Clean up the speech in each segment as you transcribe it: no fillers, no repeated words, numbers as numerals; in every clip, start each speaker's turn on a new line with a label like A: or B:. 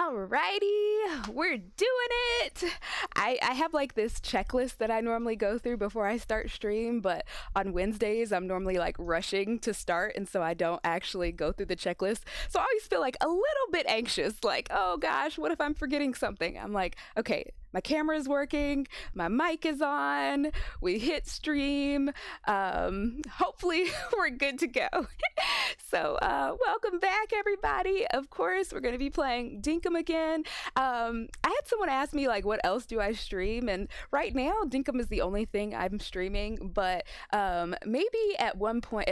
A: Alrighty, we're doing it. I have like this checklist that I normally go through before I start stream, but on Wednesdays I'm normally like rushing to start, and so I don't actually go through the checklist. So I always feel like a little bit anxious, like, oh gosh, what if I'm forgetting something? I'm like, okay, my camera is working, my mic is on, we hit stream. Hopefully we're good to go. So welcome back, everybody. Of course, we're going to be playing Dinkum again. I had someone ask me, like, what else do I stream? And right now, Dinkum is the only thing I'm streaming. But maybe at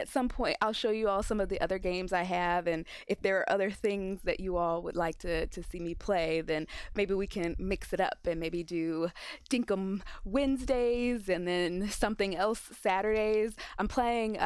A: some point, I'll show you all some of the other games I have. And if there are other things that you all would like to see me play, then maybe we can mix it up and maybe do Dinkum Wednesdays and then something else Saturdays. I'm playing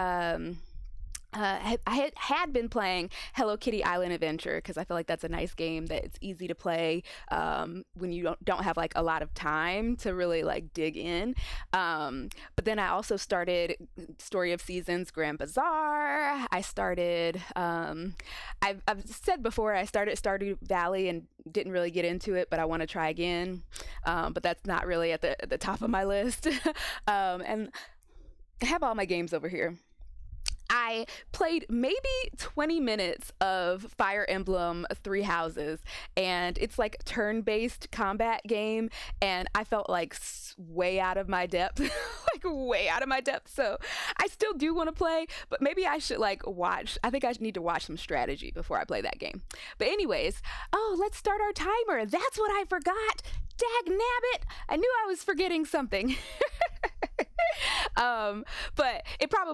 A: I had been playing Hello Kitty Island Adventure because I feel like that's a nice game that it's easy to play when you don't have like a lot of time to really like dig in. But then I also started Story of Seasons Grand Bazaar. I started I've said before I started Stardew Valley and didn't really get into it, but I want to try again. But that's not really at the top of my list. And I have all my games over here. I played maybe 20 minutes of Fire Emblem Three Houses, and it's like a turn-based combat game, and I felt like way out of my depth, like way out of my depth. So I still do want to play, but maybe I should like watch. I think I need to watch some strategy before I play that game. But anyways, let's start our timer. That's what I forgot. Dag nabbit! I knew I was forgetting something. But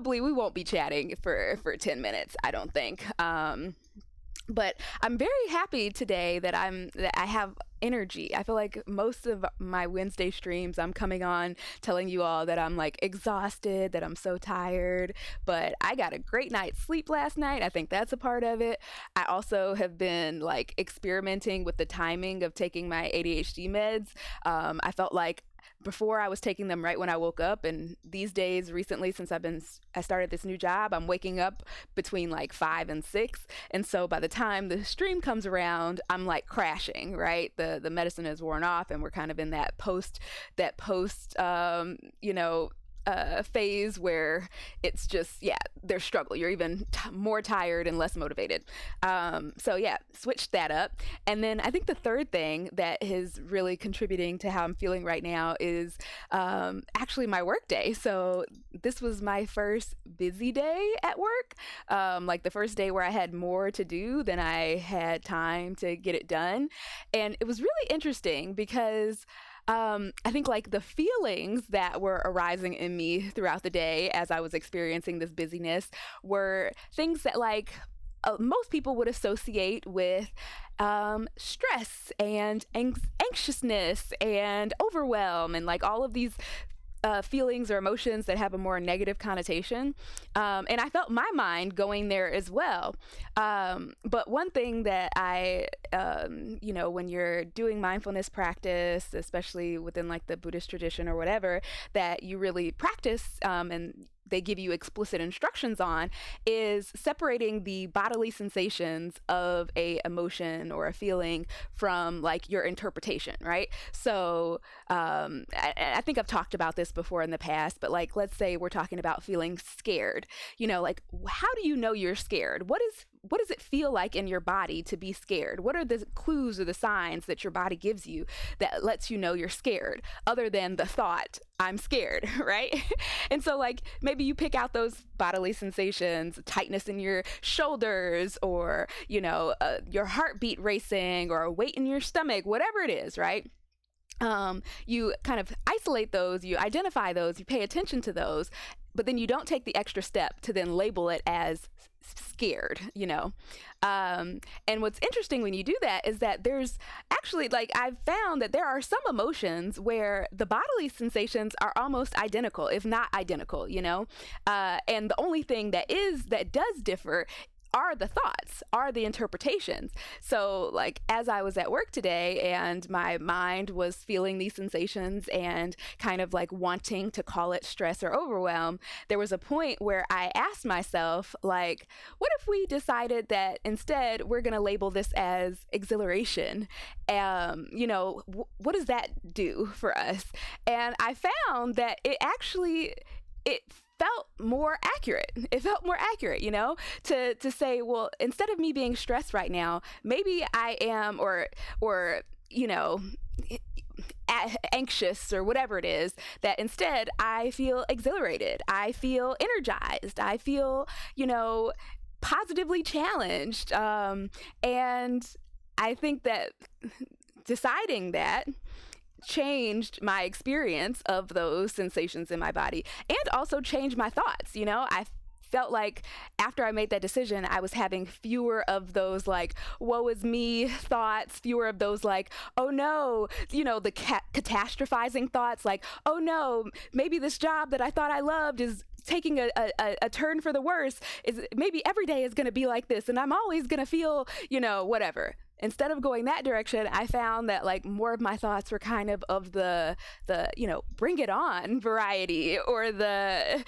A: we won't be chatting for 10 minutes, I don't think. But I'm very happy today that I have energy. I feel like most of my Wednesday streams, I'm coming on telling you all that I'm like exhausted, that I'm so tired, but I got a great night's sleep last night. I think that's a part of it. I also have been like experimenting with the timing of taking my ADHD meds. I felt like before I was taking them right when I woke up, and these days recently since I started this new job, I'm waking up between like 5 and 6, and so by the time the stream comes around, I'm like crashing, right? The medicine is worn off, and we're kind of in that post phase where it's just, there's struggle. You're even more tired and less motivated. So switched that up. And then I think the third thing that is really contributing to how I'm feeling right now is actually my work day. So this was my first busy day at work, like the first day where I had more to do than I had time to get it done. And it was really interesting because I think like the feelings that were arising in me throughout the day as I was experiencing this busyness were things that like most people would associate with stress and anxiousness and overwhelm and like all of these feelings or emotions that have a more negative connotation. And I felt my mind going there as well. But one thing that when you're doing mindfulness practice, especially within like the Buddhist tradition or whatever, that you really practice and they give you explicit instructions on, is separating the bodily sensations of a emotion or a feeling from like your interpretation, right? So I think I've talked about this before in the past, but like, let's say we're talking about feeling scared, like how do you know you're scared? What does it feel like in your body to be scared? What are the clues or the signs that your body gives you that lets you know you're scared, other than the thought, I'm scared, right? And so like maybe you pick out those bodily sensations, tightness in your shoulders, or, your heartbeat racing, or a weight in your stomach, whatever it is, right? You kind of isolate those, you identify those, you pay attention to those, but then you don't take the extra step to then label it as scared, and what's interesting when you do that is that there's actually, like, I've found that there are some emotions where the bodily sensations are almost identical, if not identical, and the only thing that does differ are the thoughts, are the interpretations. So, like, as I was at work today and my mind was feeling these sensations and kind of like wanting to call it stress or overwhelm, there was a point where I asked myself, like, what if we decided that instead we're going to label this as exhilaration? What does that do for us? And I found that it felt more accurate. It felt more accurate, to say, well, instead of me being stressed right now, maybe I am, or anxious or whatever it is, that instead I feel exhilarated. I feel energized. I feel, positively challenged. And I think that deciding that changed my experience of those sensations in my body and also changed my thoughts. I felt like after I made that decision, I was having fewer of those like, woe is me thoughts, fewer of those like, oh no, the catastrophizing thoughts like, oh no, maybe this job that I thought I loved is taking a turn for the worse. Is maybe every day is going to be like this and I'm always going to feel, whatever. Instead of going that direction, I found that like more of my thoughts were kind of the bring it on variety, or I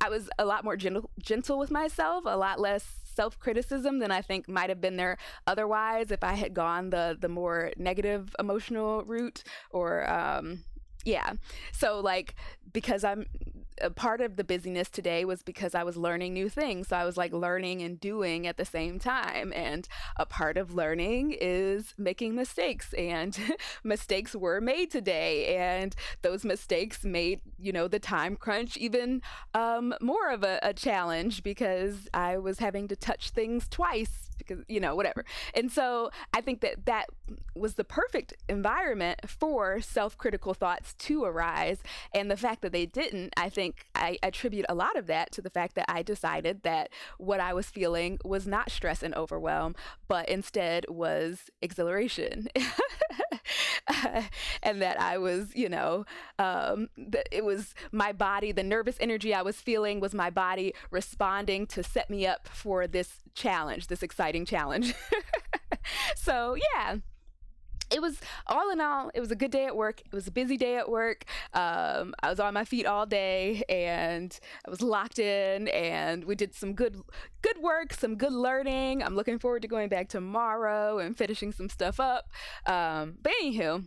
A: was a lot more gentle with myself, a lot less self-criticism than I think might have been there otherwise if I had gone the more negative emotional route, or yeah. So like, because I'm a part of the busyness today was because I was learning new things. So I was like learning and doing at the same time. And a part of learning is making mistakes, and mistakes were made today. And those mistakes made, the time crunch even more of a challenge, because I was having to touch things twice because, whatever. And so I think that was the perfect environment for self-critical thoughts to arise. And the fact that they didn't, I think I attribute a lot of that to the fact that I decided that what I was feeling was not stress and overwhelm, but instead was exhilaration. And that I was, that it was my body, the nervous energy I was feeling was my body responding to set me up for this challenge, this exciting challenge. So, yeah. It was, all in all, it was a good day at work. It was a busy day at work. I was on my feet all day and I was locked in, and we did some good work, some good learning. I'm looking forward to going back tomorrow and finishing some stuff up. But anywho,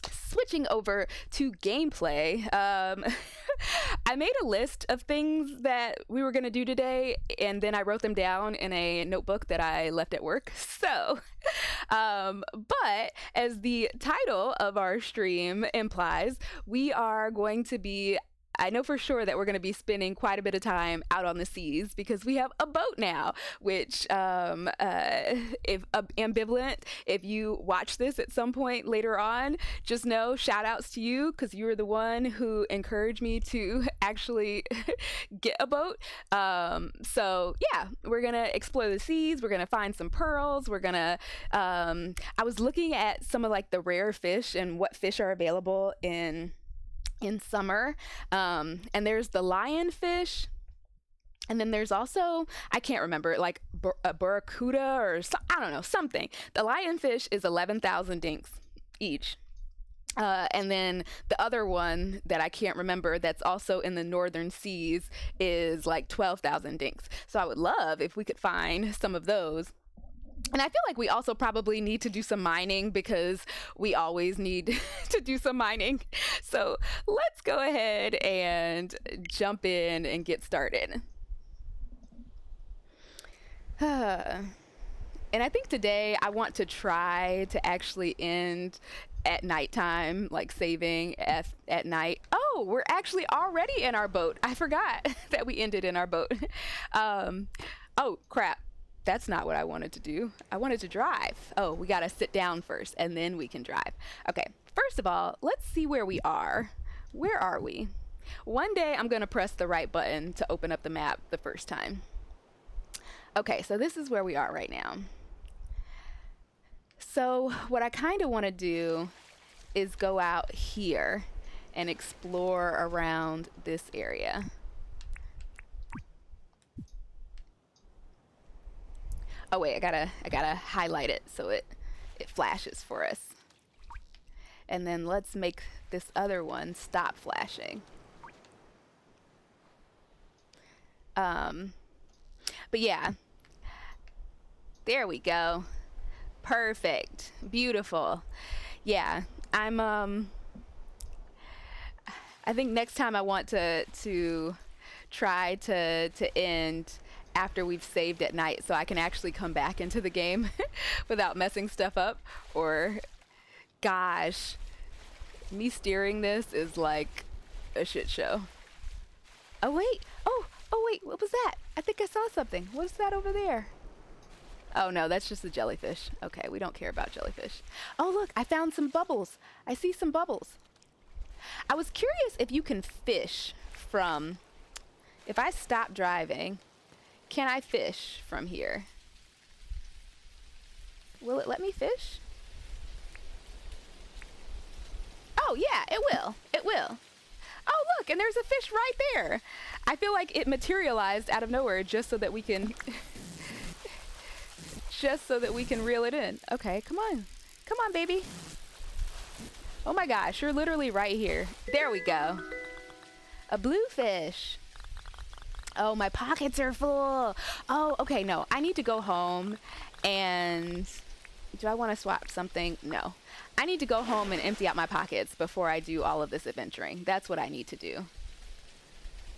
A: switching over to gameplay, I made a list of things that we were going to do today, and then I wrote them down in a notebook that I left at work. So, but as the title of our stream implies, we are going to be, I know for sure that we're going to be spending quite a bit of time out on the seas, because we have a boat now, which, if ambivalent, if you watch this at some point later on, just know, shout outs to you, because you were the one who encouraged me to actually get a boat. So yeah, we're going to explore the seas. We're going to find some pearls. We're going to, I was looking at some of like the rare fish and what fish are available in summer, and there's the lionfish, and then there's also, I can't remember, like a barracuda or I don't know, something. The lionfish is 11,000 dinks each. And then the other one that I can't remember that's also in the northern seas is like 12,000 dinks. So I would love if we could find some of those. And I feel like we also probably need to do some mining, because we always need to do some mining. So let's go ahead and jump in and get started. And I think today I want to try to actually end at nighttime, like saving at night. Oh, we're actually already in our boat. I forgot that we ended in our boat. Oh, crap. That's not what I wanted to do. I wanted to drive. Oh, we got to sit down first and then we can drive. Okay, first of all, let's see where we are. Where are we? One day I'm going to press the right button to open up the map the first time. Okay, so this is where we are right now. So what I kind of want to do is go out here and explore around this area. Oh wait, I gotta highlight it so it flashes for us. And then let's make this other one stop flashing. But yeah, there we go. Perfect. Beautiful. Yeah, I think next time I want to try to end after we've saved at night so I can actually come back into the game without messing stuff up. Or gosh, me steering this is like a shit show. Oh wait. Oh wait, what was that? I think I saw something. What's that over there? Oh no, that's just a jellyfish. Okay, we don't care about jellyfish. Oh look, I found some bubbles. I see some bubbles. I was curious if you can fish from, if I stop driving, can I fish from here? Will it let me fish? Oh yeah, it will. It will. Oh look, and there's a fish right there. I feel like it materialized out of nowhere just so that we can just so that we can reel it in. Okay, come on. Come on, baby. Oh my gosh, you're literally right here. There we go. A bluefish. Oh, my pockets are full. Oh, okay, no. I need to go home and... Do I want to swap something? No. I need to go home and empty out my pockets before I do all of this adventuring. That's what I need to do.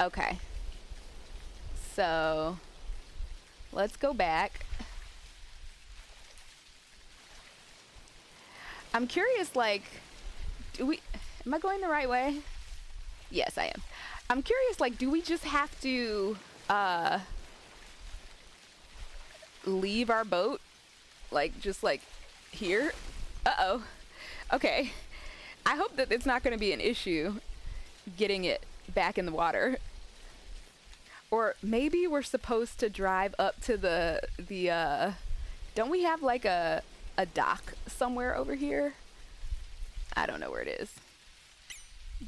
A: Okay. So, let's go back. I'm curious, like... Am I going the right way? Yes, I am. I'm curious, like, do we just have to leave our boat? Like, just like here? Uh-oh. Okay. I hope that it's not going to be an issue getting it back in the water. Or maybe we're supposed to drive up to the don't we have like a dock somewhere over here? I don't know where it is.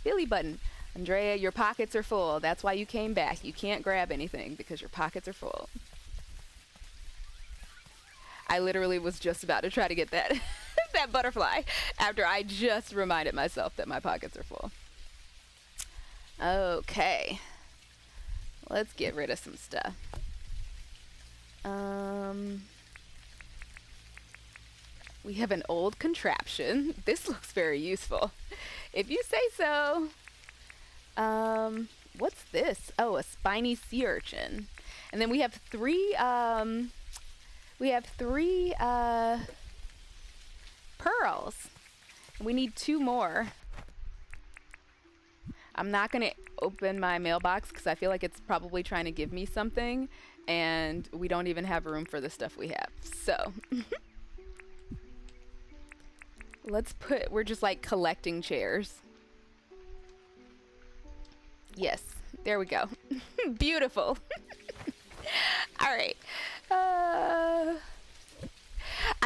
A: Billy button. Andrea, your pockets are full. That's why you came back. You can't grab anything because your pockets are full. I literally was just about to try to get that that butterfly after I just reminded myself that my pockets are full. Okay. Let's get rid of some stuff. We have an old contraption. This looks very useful. If you say so. What's this? Oh, a spiny sea urchin. And then we have three pearls. We need 2 more. I'm not going to open my mailbox because I feel like it's probably trying to give me something, and we don't even have room for the stuff we have. So, we're just like collecting chairs. Yes, there we go. Beautiful. All right. I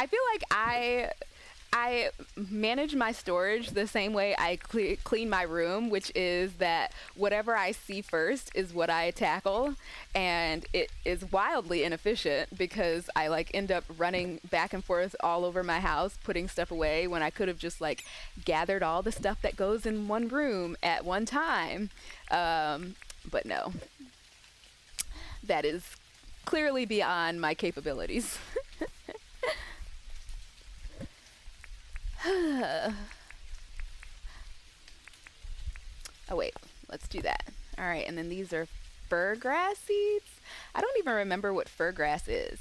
A: feel like I manage my storage the same way I clean my room, which is that whatever I see first is what I tackle, and it is wildly inefficient because I like end up running back and forth all over my house putting stuff away when I could have just like gathered all the stuff that goes in one room at one time. But no, that is clearly beyond my capabilities. Oh wait, let's do that. All right, and then these are furgrass seeds. I don't even remember what furgrass is.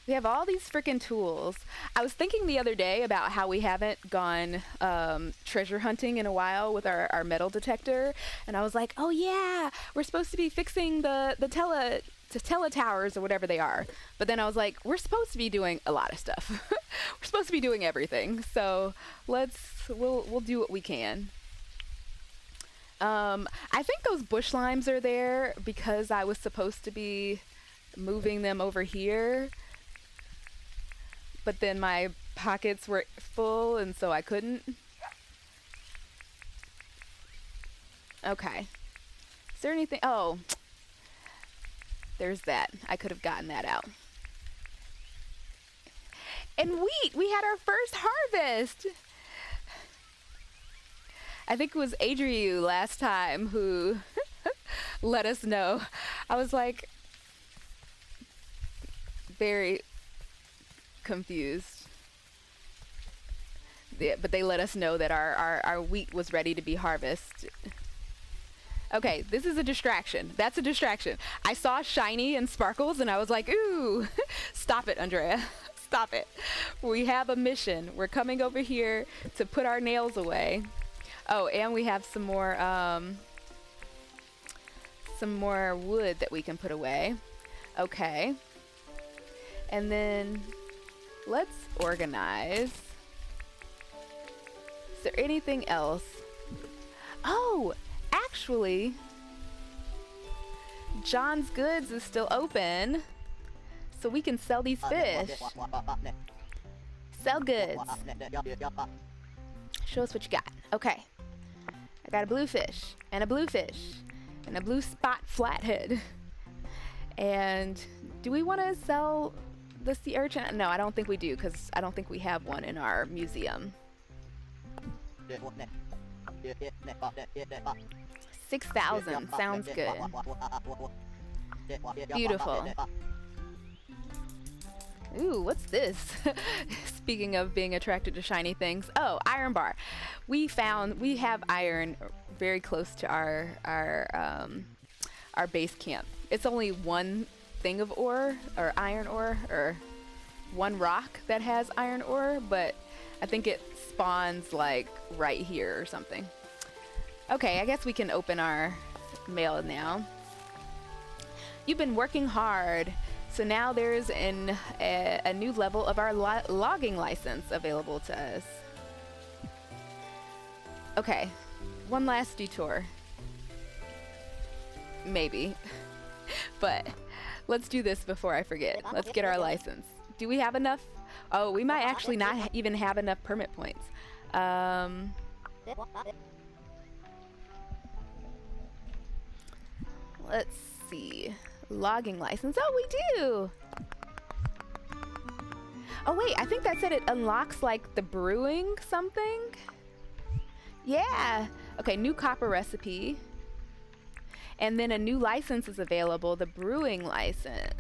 A: We have all these freaking tools. I was thinking the other day about how we haven't gone treasure hunting in a while with our metal detector, and I was like, oh yeah, we're supposed to be fixing the teletowers or whatever they are. But then I was like, we're supposed to be doing a lot of stuff. We're supposed to be doing everything. So we'll do what we can. I think those bush limes are there because I was supposed to be moving them over here. But then my pockets were full and so I couldn't. Okay. Is there anything? Oh. There's that. I could have gotten that out. And wheat, we had our first harvest. I think it was Adriu last time who let us know. I was like very confused. Yeah, but they let us know that our wheat was ready to be harvested. Okay, this is a distraction. That's a distraction. I saw shiny and sparkles and I was like, ooh, stop it, Andrea. Stop it. We have a mission. We're coming over here to put our nails away. Oh, and we have some more wood that we can put away. Okay. And then let's organize. Is there anything else? Oh, actually, John's Goods is still open, so we can sell these fish. Sell goods. Show us what you got. Okay. I got a blue fish, and a blue fish, and a blue spot flathead. And do we want to sell the sea urchin? No, I don't think we do, because I don't think we have one in our museum. 6,000 sounds good. Beautiful. Ooh, what's this? Speaking of being attracted to shiny things. Oh, iron bar. We have iron very close to our base camp. It's only one thing of ore, or iron ore, or one rock that has iron ore, but I think it spawns like right here or something. Okay, I guess we can open our mail now. You've been working hard, so now there's a new level of our logging license available to us. Okay, one last detour. Maybe. But let's do this before I forget. Let's get our license. Do we have enough? Oh, we might actually not even have enough permit points. Let's see. Logging license. Oh, we do! Oh, wait. I think that said it unlocks, like, the brewing something. Yeah. Okay, new copper recipe. And then a new license is available, the brewing license.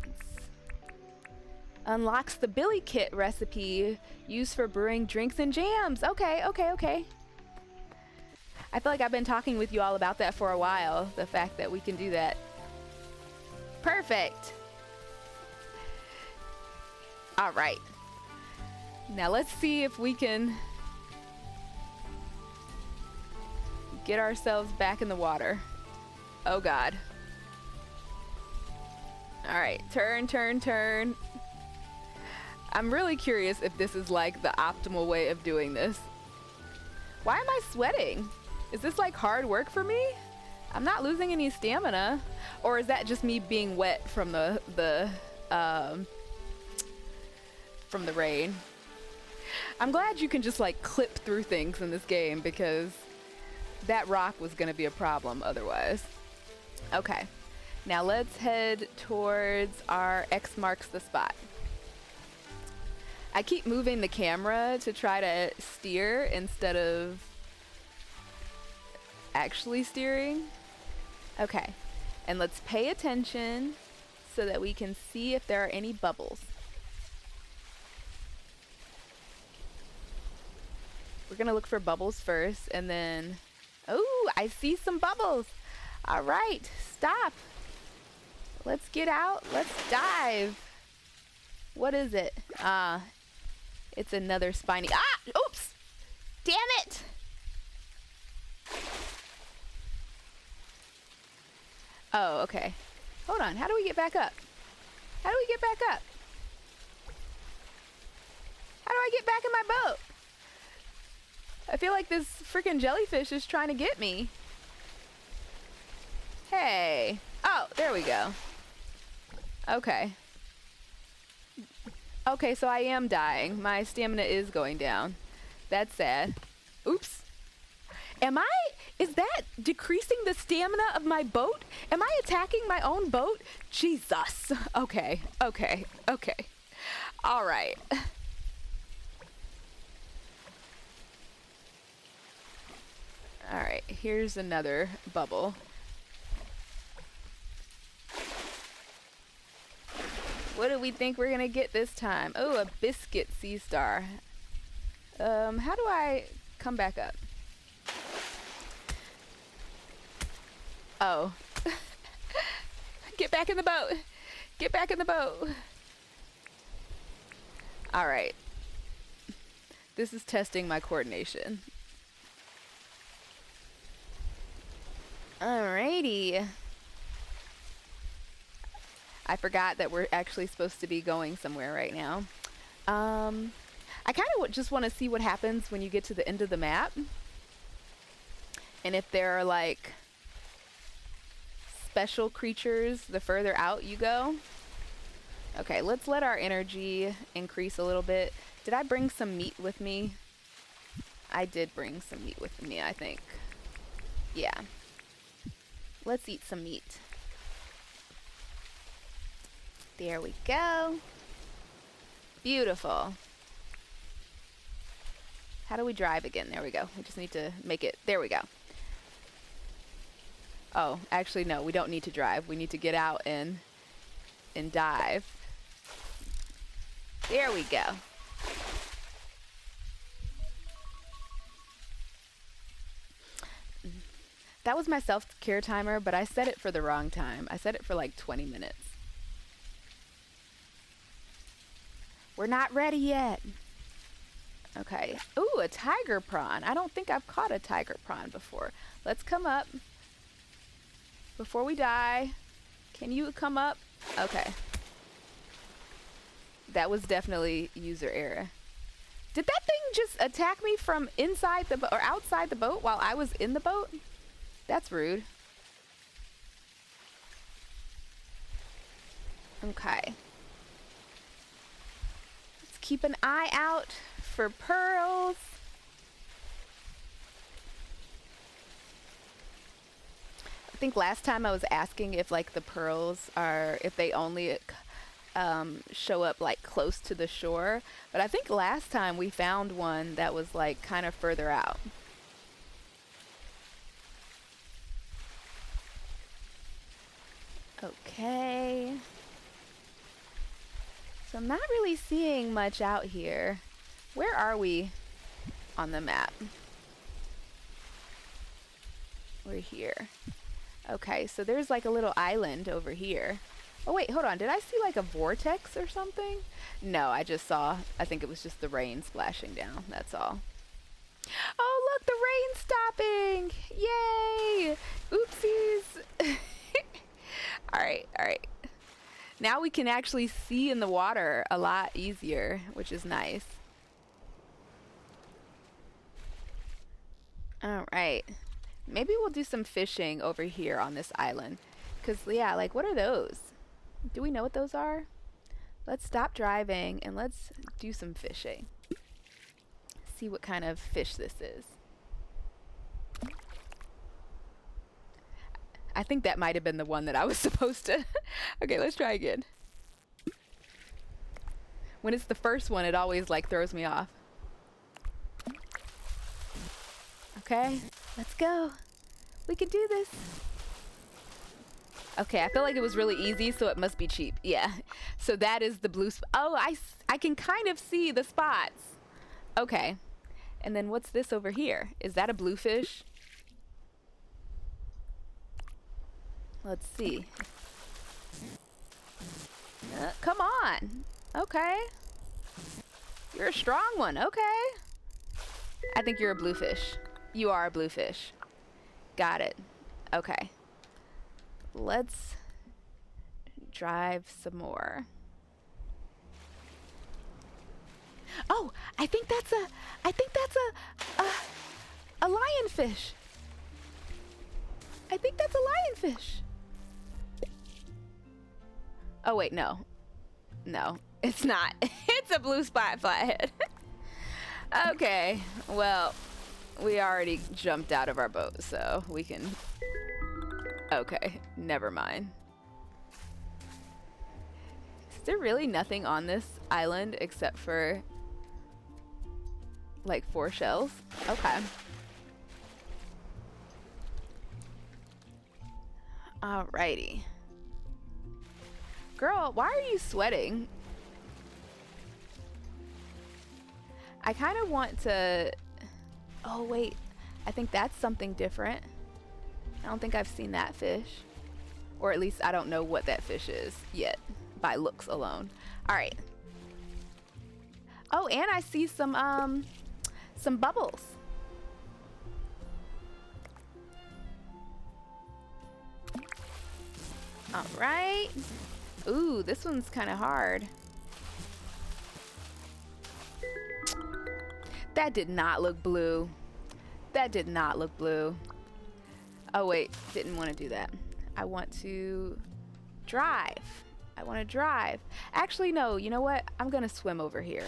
A: Unlocks the Billy Kit recipe used for brewing drinks and jams. Okay, okay, okay. I feel like I've been talking with you all about that for a while, the fact that we can do that. Perfect. All right. Now let's see if we can get ourselves back in the water. Oh God. All right, turn, turn, turn. I'm really curious if this is like the optimal way of doing this. Why am I sweating? Is this like hard work for me? I'm not losing any stamina. Or is that just me being wet from the rain? I'm glad you can just like clip through things in this game, because that rock was gonna be a problem otherwise. Okay, now let's head towards our X marks the spot. I keep moving the camera to try to steer instead of actually steering. Okay, and let's pay attention so that we can see if there are any bubbles. We're gonna look for bubbles first, and then, oh, I see some bubbles. All right, stop. Let's get out. Let's dive. What is it? It's another spiny. Ah! Oops! Damn it! Oh, okay. Hold on. How do we get back up? How do we get back up? How do I get back in my boat? I feel like this freaking jellyfish is trying to get me. Hey. Oh, there we go. Okay. Okay, so I am dying. My stamina is going down. That's sad. Oops. Is that decreasing the stamina of my boat? Am I attacking my own boat? Jesus. Okay, okay, okay. All right. here's another bubble. What do we think we're gonna get this time? Oh, a biscuit sea star. How do I come back up? Oh. Get back in the boat. Get back in the boat. All right. This is testing my coordination. Alrighty. I forgot that we're actually supposed to be going somewhere right now. I kind of just want to see what happens when you get to the end of the map. And if there are like special creatures the further out you go. Okay, let's let our energy increase a little bit. Did I bring some meat with me? I did bring some meat with me, I think. Yeah. Let's eat some meat. There we go. Beautiful. How do we drive again? There we go. We just need to make it. There we go. Oh, actually, no, we don't need to drive. We need to get out and dive. There we go. That was my self-care timer, but I set it for the wrong time. I set it for like 20 minutes. We're not ready yet. Okay. Ooh, a tiger prawn. I don't think I've caught a tiger prawn before. Let's come up. Before we die. Can you come up? Okay. That was definitely user error. Did that thing just attack me from inside the boat or outside the boat while I was in the boat? That's rude. Okay. Let's keep an eye out for pearls. I think last time I was asking if like the pearls are, if they only show up like close to the shore. But I think last time we found one that was like kind of further out. Okay. So I'm not really seeing much out here. Where are we on the map? We're here. Okay, so there's like a little island over here. Oh wait, hold on. Did I see like a vortex or something? No, I just saw, I think it was just the rain splashing down. That's all. Oh, look, the rain's stopping. Yay. Oopsies. All right. Now we can actually see in the water a lot easier, which is nice. All right. Maybe we'll do some fishing over here on this island. Because, yeah, like, what are those? Do we know what those are? Let's stop driving and let's do some fishing. See what kind of fish this is. I think that might have been the one that I was supposed to. Okay, let's try again. When it's the first one, it always like throws me off. Okay, let's go. We can do this. Okay, I feel like it was really easy, so it must be cheap. Yeah. So that is the blue spot. Oh, I can kind of see the spots. Okay. And then what's this over here? Is that a bluefish? Let's see. Come on. Okay. You're a strong one. Okay. I think you're a bluefish. You are a bluefish. Got it. Okay. Let's drive some more. Oh, I think that's a lionfish. I think that's a lionfish. Oh wait, no. No, it's not. It's a blue spot flathead. Okay, well, we already jumped out of our boat, so we can... Okay, never mind. Is there really nothing on this island except for like 4 shells? Okay. Alrighty. Girl, why are you sweating? I kind of want to... Oh, wait. I think that's something different. I don't think I've seen that fish. Or at least I don't know what that fish is yet, by looks alone. Alright. Oh, and I see some bubbles. Alright. Ooh, this one's kind of hard. That did not look blue. That did not look blue. Oh wait, didn't want to do that. I want to drive. I want to drive. Actually, no, you know what? I'm gonna swim over here.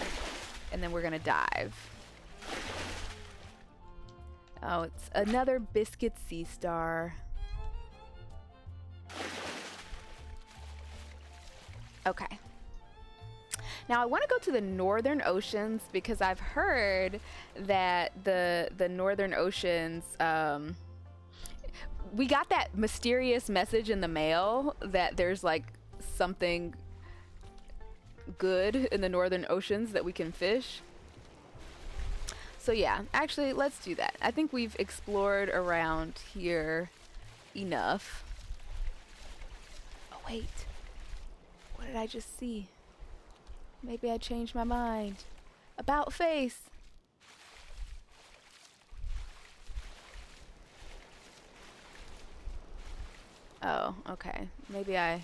A: And then we're gonna dive. Oh, it's another biscuit sea star. Okay. Now I want to go to the northern oceans because I've heard that the northern oceans, we got that mysterious message in the mail that there's like something good in the northern oceans that we can fish. So yeah, actually let's do that. I think we've explored around here enough. Oh wait, what did I just see? Maybe I changed my mind. About face. Oh, okay. Maybe I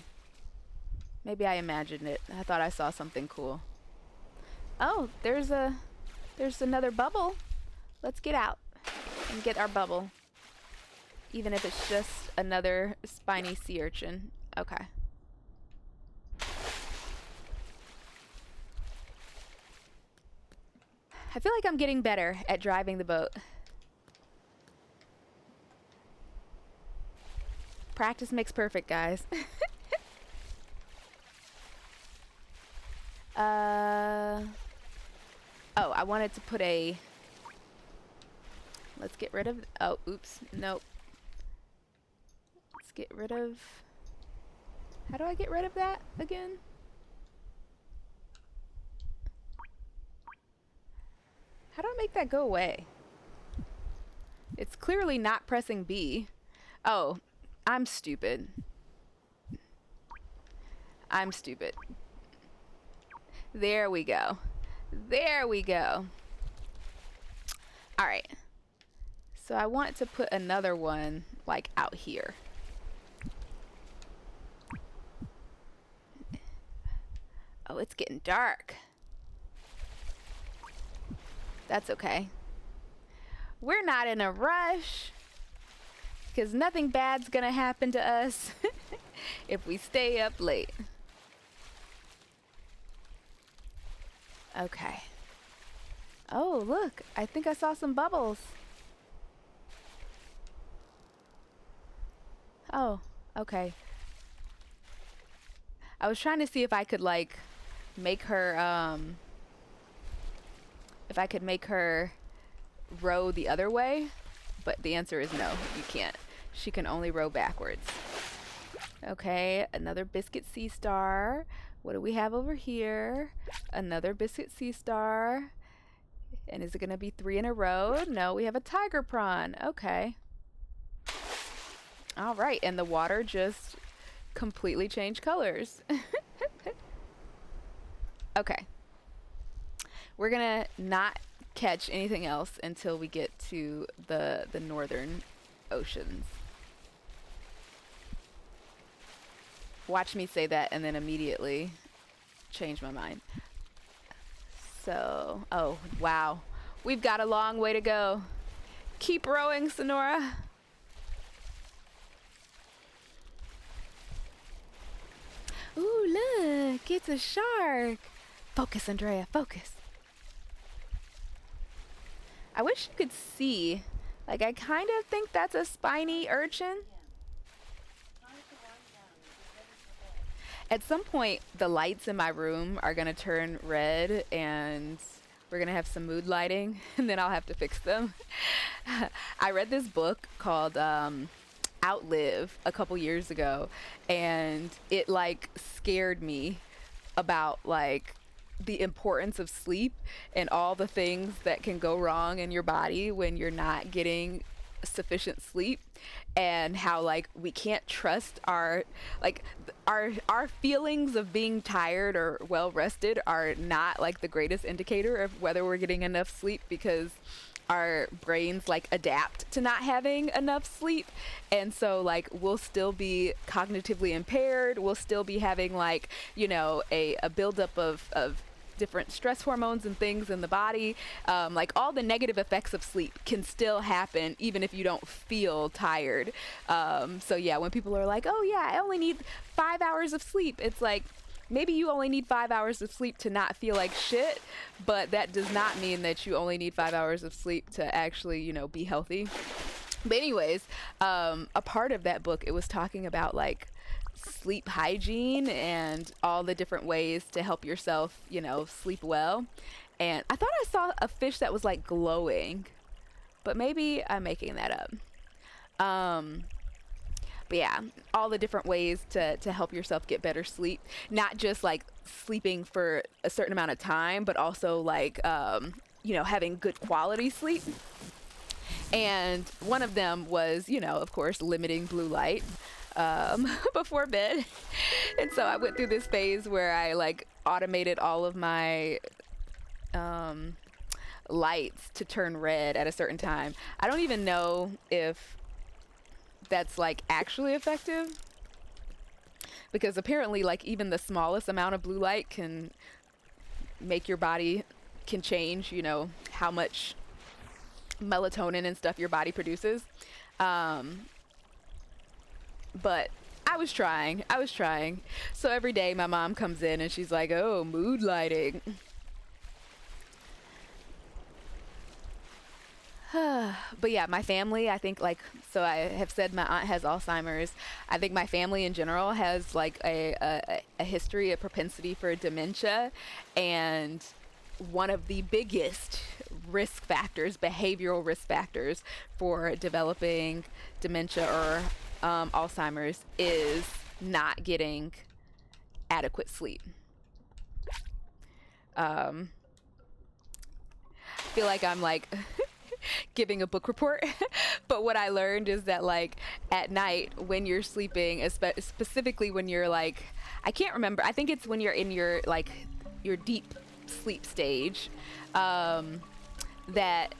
A: imagined it. I thought I saw something cool. Oh, there's another bubble. Let's get out and get our bubble. Even if it's just another spiny sea urchin. Okay. I feel like I'm getting better at driving the boat. Practice makes perfect, guys. Oh, I wanted to put a... Let's get rid of... Oh, oops. Nope. Let's get rid of... How do I get rid of that again? How do I make that go away? It's clearly not pressing B. Oh, I'm stupid. I'm stupid. There we go. There we go. All right. So I want to put another one like out here. Oh, it's getting dark. That's okay. We're not in a rush because nothing bad's gonna happen to us if we stay up late. Okay. Oh, look. I think I saw some bubbles. Oh, okay. I was trying to see if I could like make her if I could make her row the other way, but the answer is no, you can't. She can only row backwards. Okay, another biscuit sea star. What do we have over here? Another biscuit sea star. And is it gonna be 3 in a row? No, we have a tiger prawn. Okay. All right, and the water just completely changed colors. Okay. We're gonna not catch anything else until we get to the northern oceans. Watch me say that and then immediately change my mind. So, oh, wow. We've got a long way to go. Keep rowing, Sonora. Ooh, look, it's a shark. Focus, Andrea, focus. I wish you could see. Like, I kind of think that's a spiny urchin. At some point, the lights in my room are going to turn red and we're going to have some mood lighting and then I'll have to fix them. I read this book called outlive a couple years ago, and it like scared me about like the importance of sleep and all the things that can go wrong in your body when you're not getting sufficient sleep, and how like we can't trust our like our feelings of being tired or well rested are not like the greatest indicator of whether we're getting enough sleep, because our brains like adapt to not having enough sleep, and so like we'll still be cognitively impaired, we'll still be having like, you know, a buildup of different stress hormones and things in the body. Like all the negative effects of sleep can still happen even if you don't feel tired. So yeah, when people are like, oh yeah, I only need 5 hours of sleep, it's like, maybe you only need 5 hours of sleep to not feel like shit, but that does not mean that you only need 5 hours of sleep to actually, you know, be healthy. But anyways, a part of that book, it was talking about like sleep hygiene and all the different ways to help yourself, you know, sleep well. And I thought I saw a fish that was like glowing, but maybe I'm making that up. But yeah, all the different ways to help yourself get better sleep, not just like sleeping for a certain amount of time, but also like, you know, having good quality sleep. And one of them was, you know, of course, limiting blue light before bed. And so I went through this phase where I like automated all of my lights to turn red at a certain time. I don't even know if that's like actually effective, because apparently like even the smallest amount of blue light can make your body, can change, you know, how much melatonin and stuff your body produces. But I was trying. So every day my mom comes in and she's like, oh, mood lighting. But yeah, my family, I think like, so I have said my aunt has Alzheimer's. I think my family in general has like a history, a propensity for dementia. And one of the biggest risk factors, behavioral risk factors for developing dementia or Alzheimer's is not getting adequate sleep. I feel like I'm like giving a book report, but what I learned is that like at night when you're sleeping, specifically when you're like, I can't remember, I think it's when you're in your like your deep sleep stage, that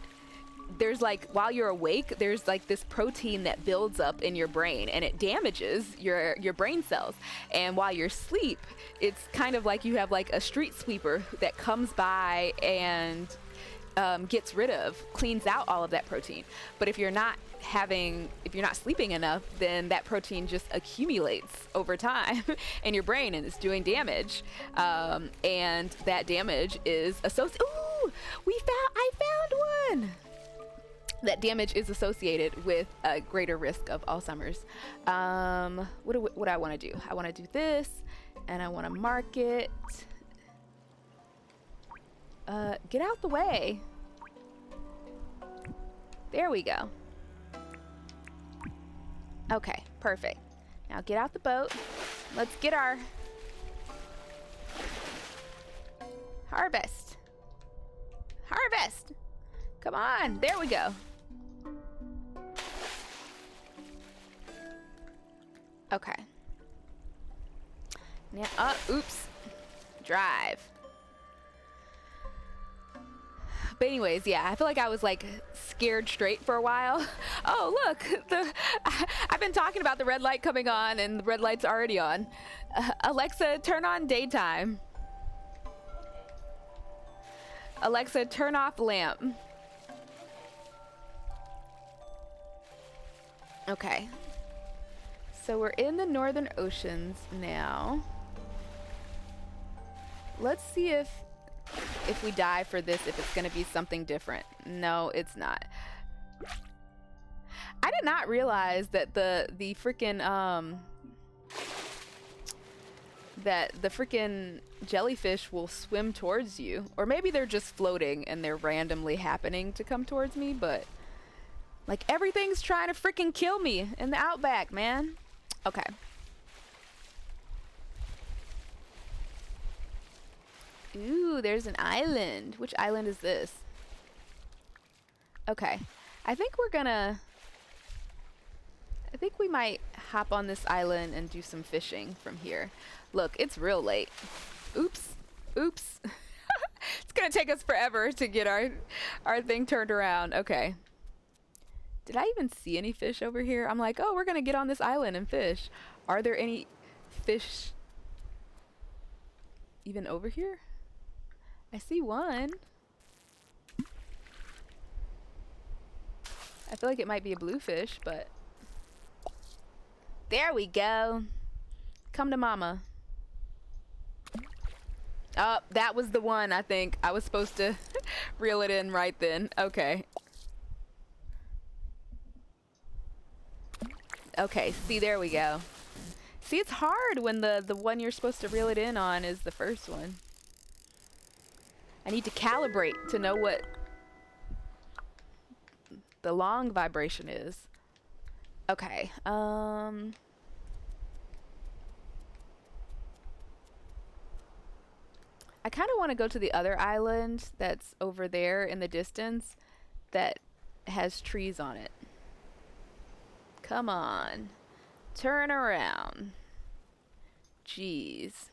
A: there's like, while you're awake, there's like this protein that builds up in your brain and it damages your brain cells. And while you're asleep, it's kind of like you have like a street sweeper that comes by and gets rid of, cleans out all of that protein. But if you're not sleeping enough, then that protein just accumulates over time in your brain and it's doing damage. And that damage is associated. Ooh, I found one. That damage is associated with a greater risk of Alzheimer's. What I want to do? I want to do this, and I want to mark it. Get out the way. There we go. Okay, perfect. Now get out the boat. Let's get our harvest. Harvest. Come on. There we go. Okay. Now, oops. Drive. But anyways, yeah, I feel like I was like scared straight for a while. Oh, look, I've been talking about the red light coming on and the red light's already on. Alexa, turn on daytime. Alexa, turn off lamp. Okay. So we're in the Northern Oceans now. Let's see if we die for this, if it's going to be something different. No, it's not. I did not realize that the freaking that the freaking jellyfish will swim towards you, or maybe they're just floating and they're randomly happening to come towards me, but Like everything's trying to freaking kill me in the outback, man. Okay. Ooh, there's an island. Which island is this? Okay. I think we might hop on this island and do some fishing from here. Look, it's real late. Oops. Oops. It's gonna take us forever to get our thing turned around. Okay. Did I even see any fish over here? I'm like, oh, we're gonna get on this island and fish. Are there any fish even over here? I see one. I feel like it might be a bluefish, but there we go. Come to mama. Oh, that was the one, I think. I was supposed to reel it in right then. Okay. Okay, see, there we go. See, it's hard when the one you're supposed to reel it in on is the first one. I need to calibrate to know what the long vibration is. Okay, I kind of want to go to the other island that's over there in the distance that has trees on it. Come on. Turn around. Jeez.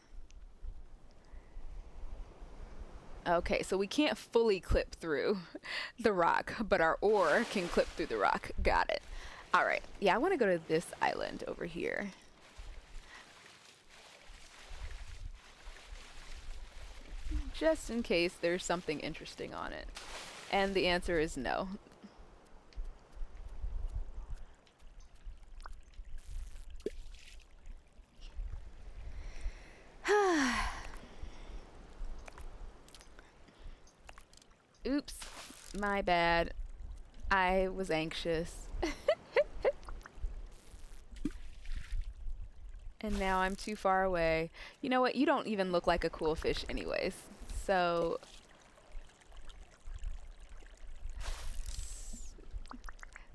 A: Okay, so we can't fully clip through the rock, but our oar can clip through the rock. Got it. All right. Yeah, I want to go to this island over here. Just in case there's something interesting on it. And the answer is no. Oops, my bad. I was anxious. And now I'm too far away. You know what? You don't even look like a cool fish anyways. So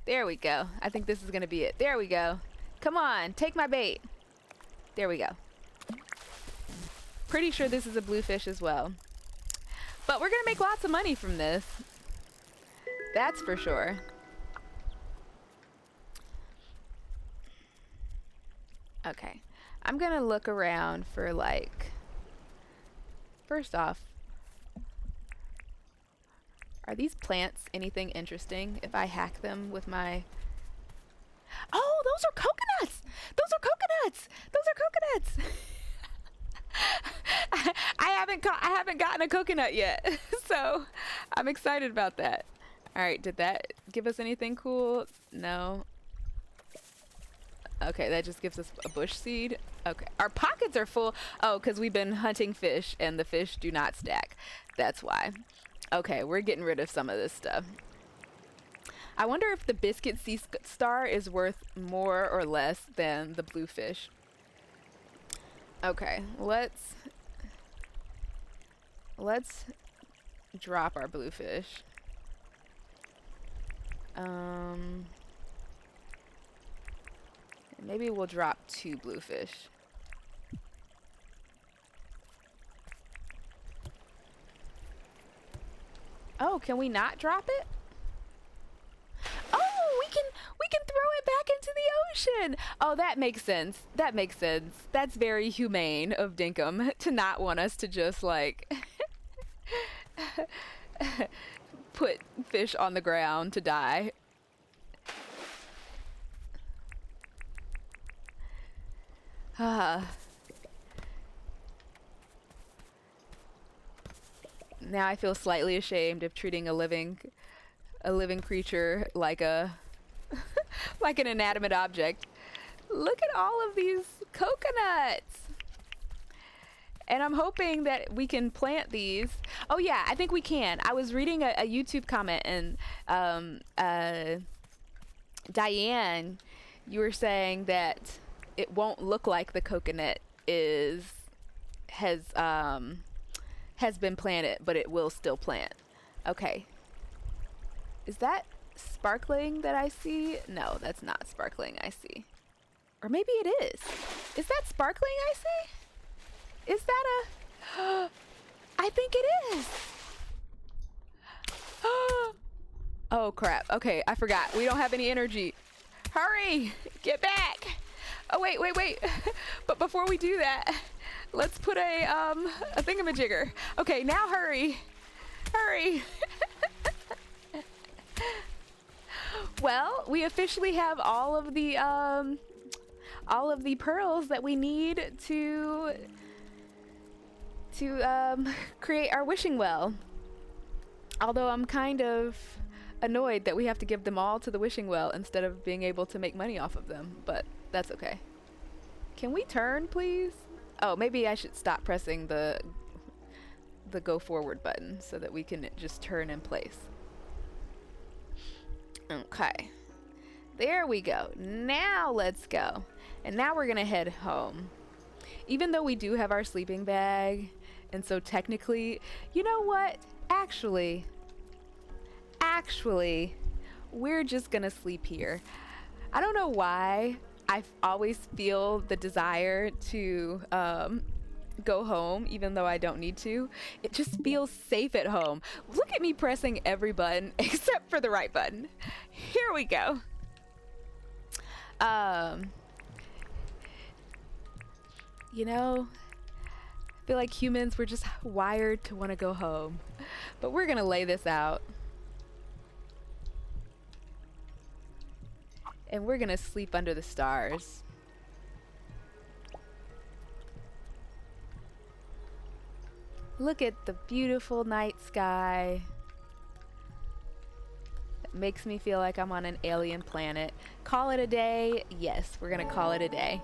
A: there we go. I think this is gonna be it. There we go. Come on, take my bait. There we go. Pretty sure this is a bluefish as well. But we're gonna make lots of money from this. That's for sure. Okay. I'm gonna look around for like, first off, are these plants anything interesting if I hack them with my... Oh, those are coconuts! Those are coconuts! Those are coconuts! I haven't gotten a coconut yet, so I'm excited about that. All right, did that give us anything cool? No. Okay, that just gives us a bush seed. Okay, our pockets are full. Oh, because we've been hunting fish and the fish do not stack. That's why. Okay, we're getting rid of some of this stuff. I wonder if the biscuit sea star is worth more or less than the bluefish. Okay, let's drop our bluefish. Maybe we'll drop 2 bluefish. Oh, can we not drop it? Oh, we can throw it back into the ocean. Oh, that makes sense. That makes sense. That's very humane of Dinkum to not want us to just like put fish on the ground to die. Now I feel slightly ashamed of treating a living creature like a like an inanimate object. Look at all of these coconuts. And I'm hoping that we can plant these. Oh yeah, I think we can. I was reading a YouTube comment and Diane, you were saying that it won't look like the coconut has been planted, but it will still plant. Okay. Is that sparkling that I see? No, that's not sparkling I see. Or maybe it is. Is that sparkling I see? Is that a... I think it is. Oh, crap. Okay, I forgot. We don't have any energy. Hurry! Get back! Oh, wait. But before we do that, let's put a thingamajigger. Okay, now hurry. Hurry! Well, we officially have all of the pearls that we need to create our wishing well. Although I'm kind of annoyed that we have to give them all to the wishing well instead of being able to make money off of them, but that's okay. Can we turn, please? Oh, maybe I should stop pressing the go forward button so that we can just turn in place. Okay. There we go. Now let's go. And now we're gonna head home. Even though we do have our sleeping bag, and so technically, you know what? Actually, we're just gonna sleep here. I don't know why I always feel the desire to go home even though I don't need to. It just feels safe at home. Look at me pressing every button except for the right button. Here we go. You know, I feel like humans, we're just wired to want to go home. But we're gonna lay this out. And we're gonna sleep under the stars. Look at the beautiful night sky. It makes me feel like I'm on an alien planet. Call it a day? Yes, we're gonna call it a day.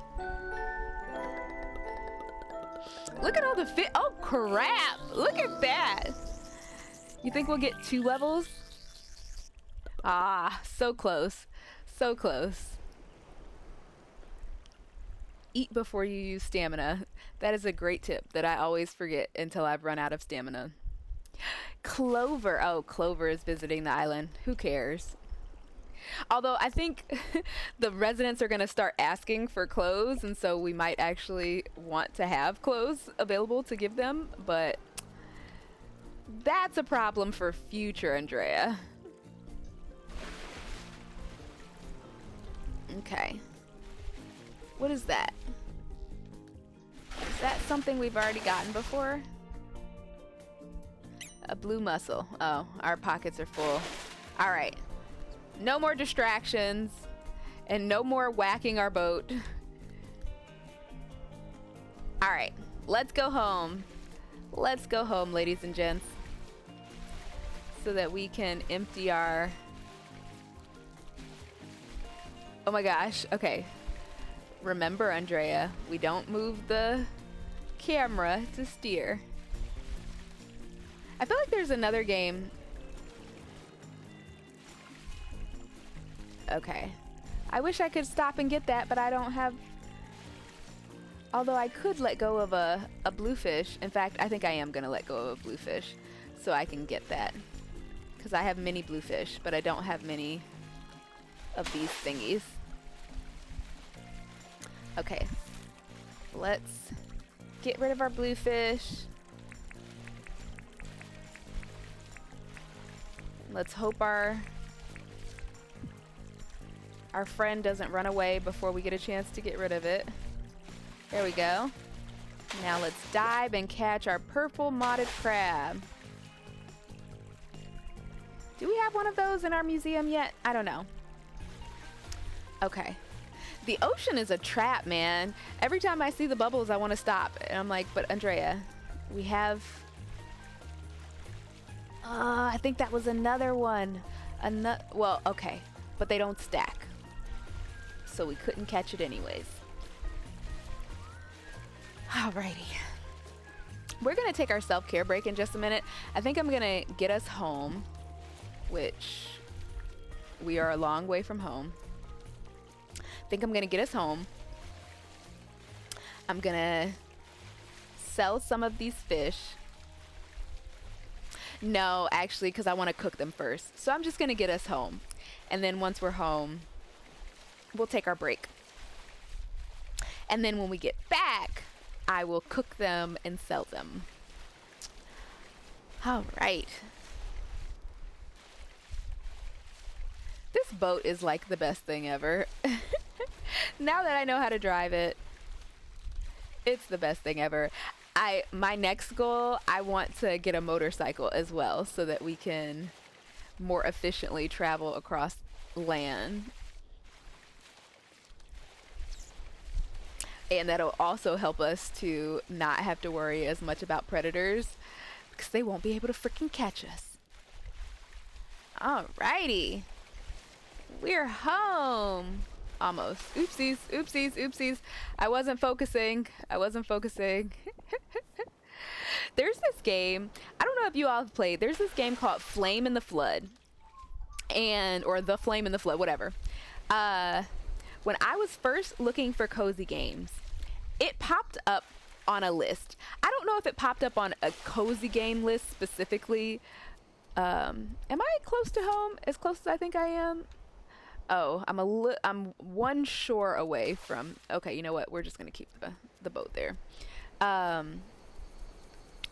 A: Look at all the oh crap! Look at that! You think we'll get 2 levels? Ah, so close. So close. Eat before you use stamina. That is a great tip that I always forget until I've run out of stamina. Clover. Oh, Clover is visiting the island. Who cares? Although I think the residents are going to start asking for clothes, and so we might actually want to have clothes available to give them, but that's a problem for future Andrea. Okay. What is that? Is that something we've already gotten before? A blue mussel. Oh, our pockets are full. All right. No more distractions and no more whacking our boat. All right. Let's go home. Let's go home, ladies and gents, so that we can empty our... Oh my gosh. Okay. Remember, Andrea, we don't move the camera to steer. I feel like there's another game. Okay. I wish I could stop and get that, but I don't have... Although I could let go of a bluefish. In fact, I think I am going to let go of a bluefish so I can get that. Because I have many bluefish, but I don't have many of these thingies. Okay. Let's get rid of our bluefish. Let's hope our friend doesn't run away before we get a chance to get rid of it. There we go. Now let's dive and catch our purple modded crab. Do we have one of those in our museum yet? I don't know. Okay. The ocean is a trap, man. Every time I see the bubbles, I want to stop. And I'm like, but Andrea, we have... I think that was another one. Well, okay. But they don't stack. So we couldn't catch it anyways. Alrighty. We're going to take our self-care break in just a minute. I think I'm going to get us home, which we are a long way from home. I think I'm going to get us home. I'm going to sell some of these fish. No, actually, because I want to cook them first. So I'm just going to get us home. And then once we're home, we'll take our break. And then when we get back, I will cook them and sell them. All right. This boat is like the best thing ever. Now that I know how to drive it, it's the best thing ever. My next goal, I want to get a motorcycle as well so that we can more efficiently travel across land. And that'll also help us to not have to worry as much about predators because they won't be able to freaking catch us. Alrighty. We're home. Almost. Oopsies, oopsies, oopsies. I wasn't focusing. There's this game. I don't know if you all have played. There's this game called Flame in the Flood. Or The Flame in the Flood, whatever. When I was first looking for cozy games, it popped up on a list. I don't know if it popped up on a cozy game list specifically. Am I close to home? As close as I think I am? Oh, I'm one shore away from. Okay, you know what? We're just gonna keep the boat there.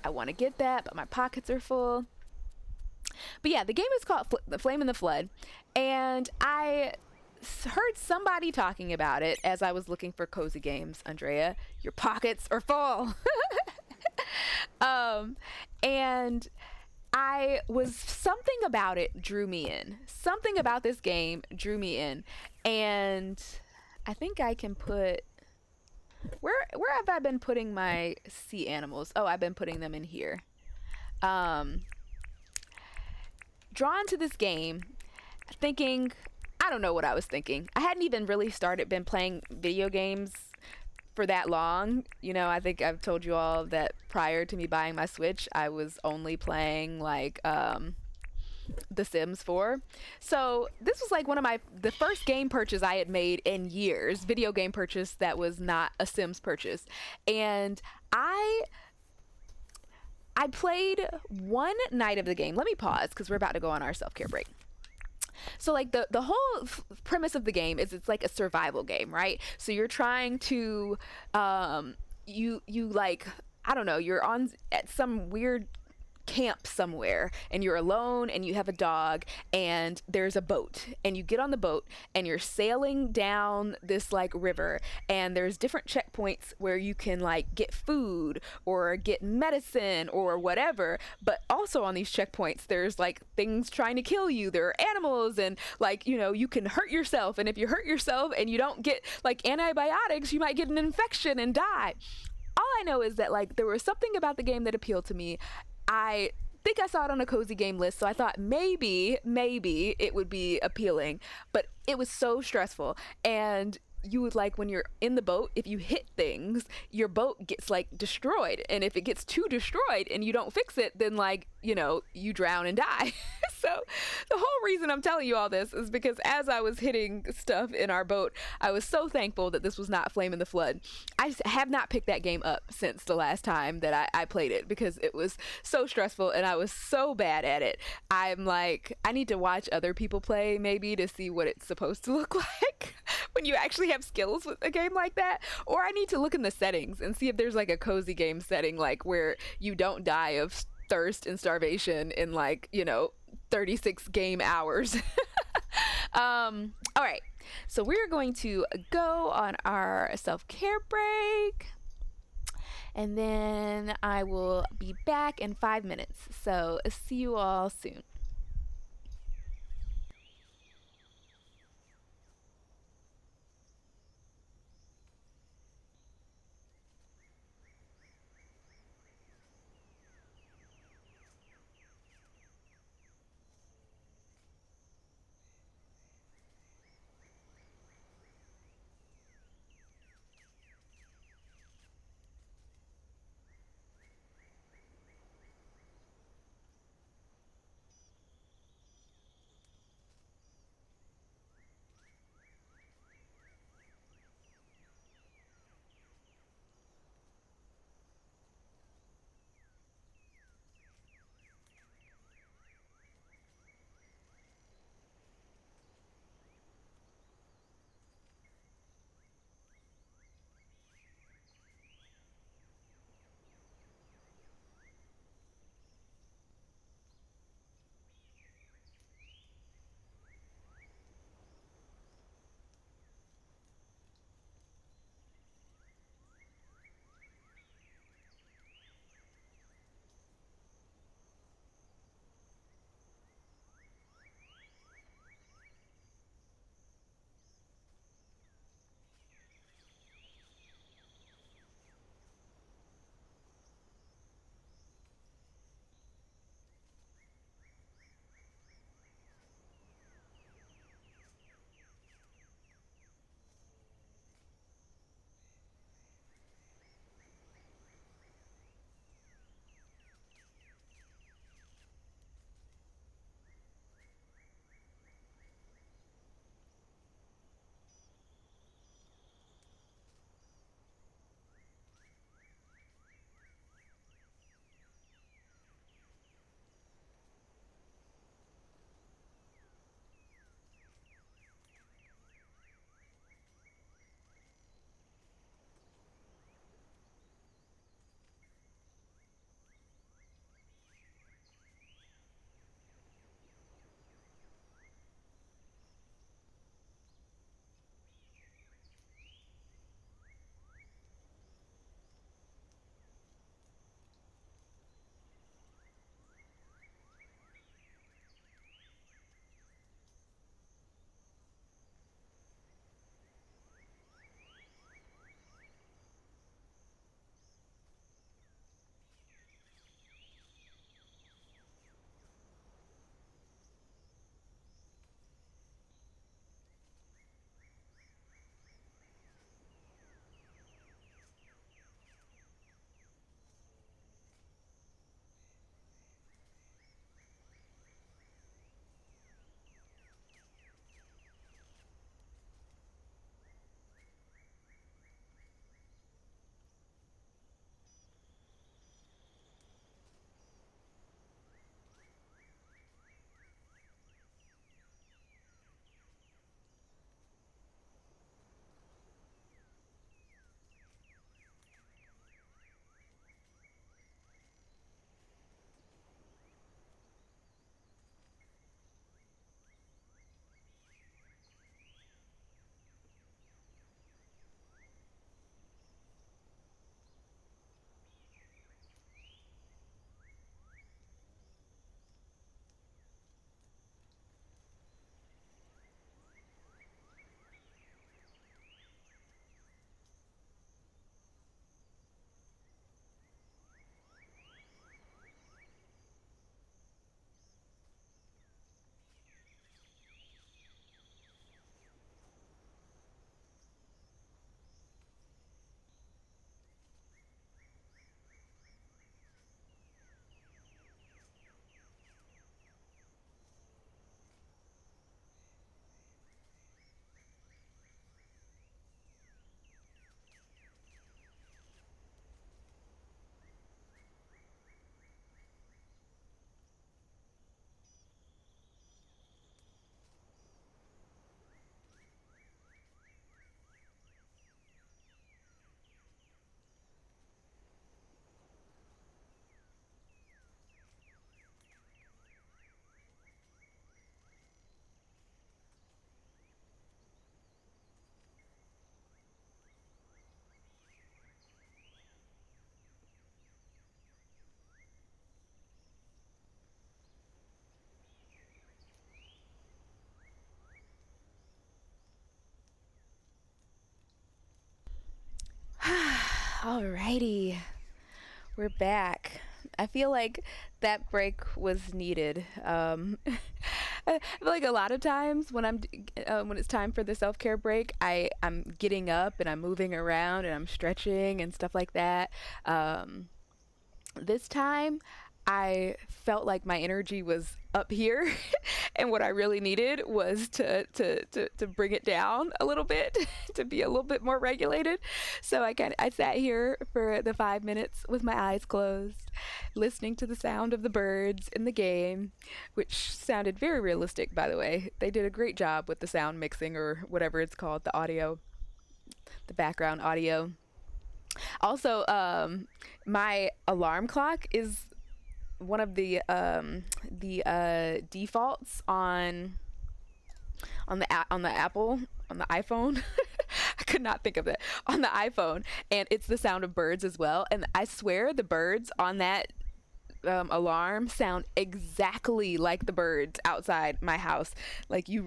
A: I want to get that, but my pockets are full. But yeah, the game is called The Flame in the Flood, and I heard somebody talking about it as I was looking for cozy games. Andrea, your pockets are full. And something about it drew me in. Something about this game drew me in. And I think I can put, where have I been putting my sea animals? Oh, I've been putting them in here. Drawn to this game, thinking, I don't know what I was thinking. I hadn't even really been playing video games for that long. You know, I think I've told you all that prior to me buying my Switch, I was only playing like The Sims 4. So this was like the first game purchase I had made in years, video game purchase that was not a Sims purchase. And I played one night of the game. Let me pause because we're about to go on our self-care break. So like the whole premise of the game is it's like a survival game, right? So you're trying to you like, I don't know, you're at some weird camp somewhere and you're alone and you have a dog and there's a boat and you get on the boat and you're sailing down this like river and there's different checkpoints where you can like get food or get medicine or whatever, but also on these checkpoints there's like things trying to kill you. There are animals and like, you know, you can hurt yourself, and if you hurt yourself and you don't get like antibiotics, you might get an infection and die. All I know is that like there was something about the game that appealed to me. I think I saw it on a cozy game list, so I thought maybe it would be appealing, but it was so stressful. And you would like, when you're in the boat, if you hit things, your boat gets like destroyed, and if it gets too destroyed and you don't fix it, then like, you know, you drown and die. So the whole reason I'm telling you all this is because as I was hitting stuff in our boat, I was so thankful that this was not Flame in the Flood. I have not picked that game up since the last time that I played it because it was so stressful and I was so bad at it. I'm like, I need to watch other people play maybe to see what it's supposed to look like when you actually have skills with a game like that. Or I need to look in the settings and see if there's like a cozy game setting, like where you don't die of thirst and starvation in like, you know, 36 game hours. All right, so we're going to go on our self-care break and then I will be back in 5 minutes. So see you all soon. Alrighty, we're back. I feel like that break was needed. I feel like a lot of times when when it's time for the self care break, I'm getting up and I'm moving around and I'm stretching and stuff like that. Um, this time I felt like my energy was up here and what I really needed was to bring it down a little bit to be a little bit more regulated. So I sat here for the 5 minutes with my eyes closed, listening to the sound of the birds in the game, which sounded very realistic, by the way. They did a great job with the sound mixing, or whatever it's called, the audio, the background audio. Also, my alarm clock is one of the defaults on the Apple, on the iPhone. I could not think of it, on the iPhone, and it's the sound of birds as well. And I swear the birds on that alarm sound exactly like the birds outside my house. Like you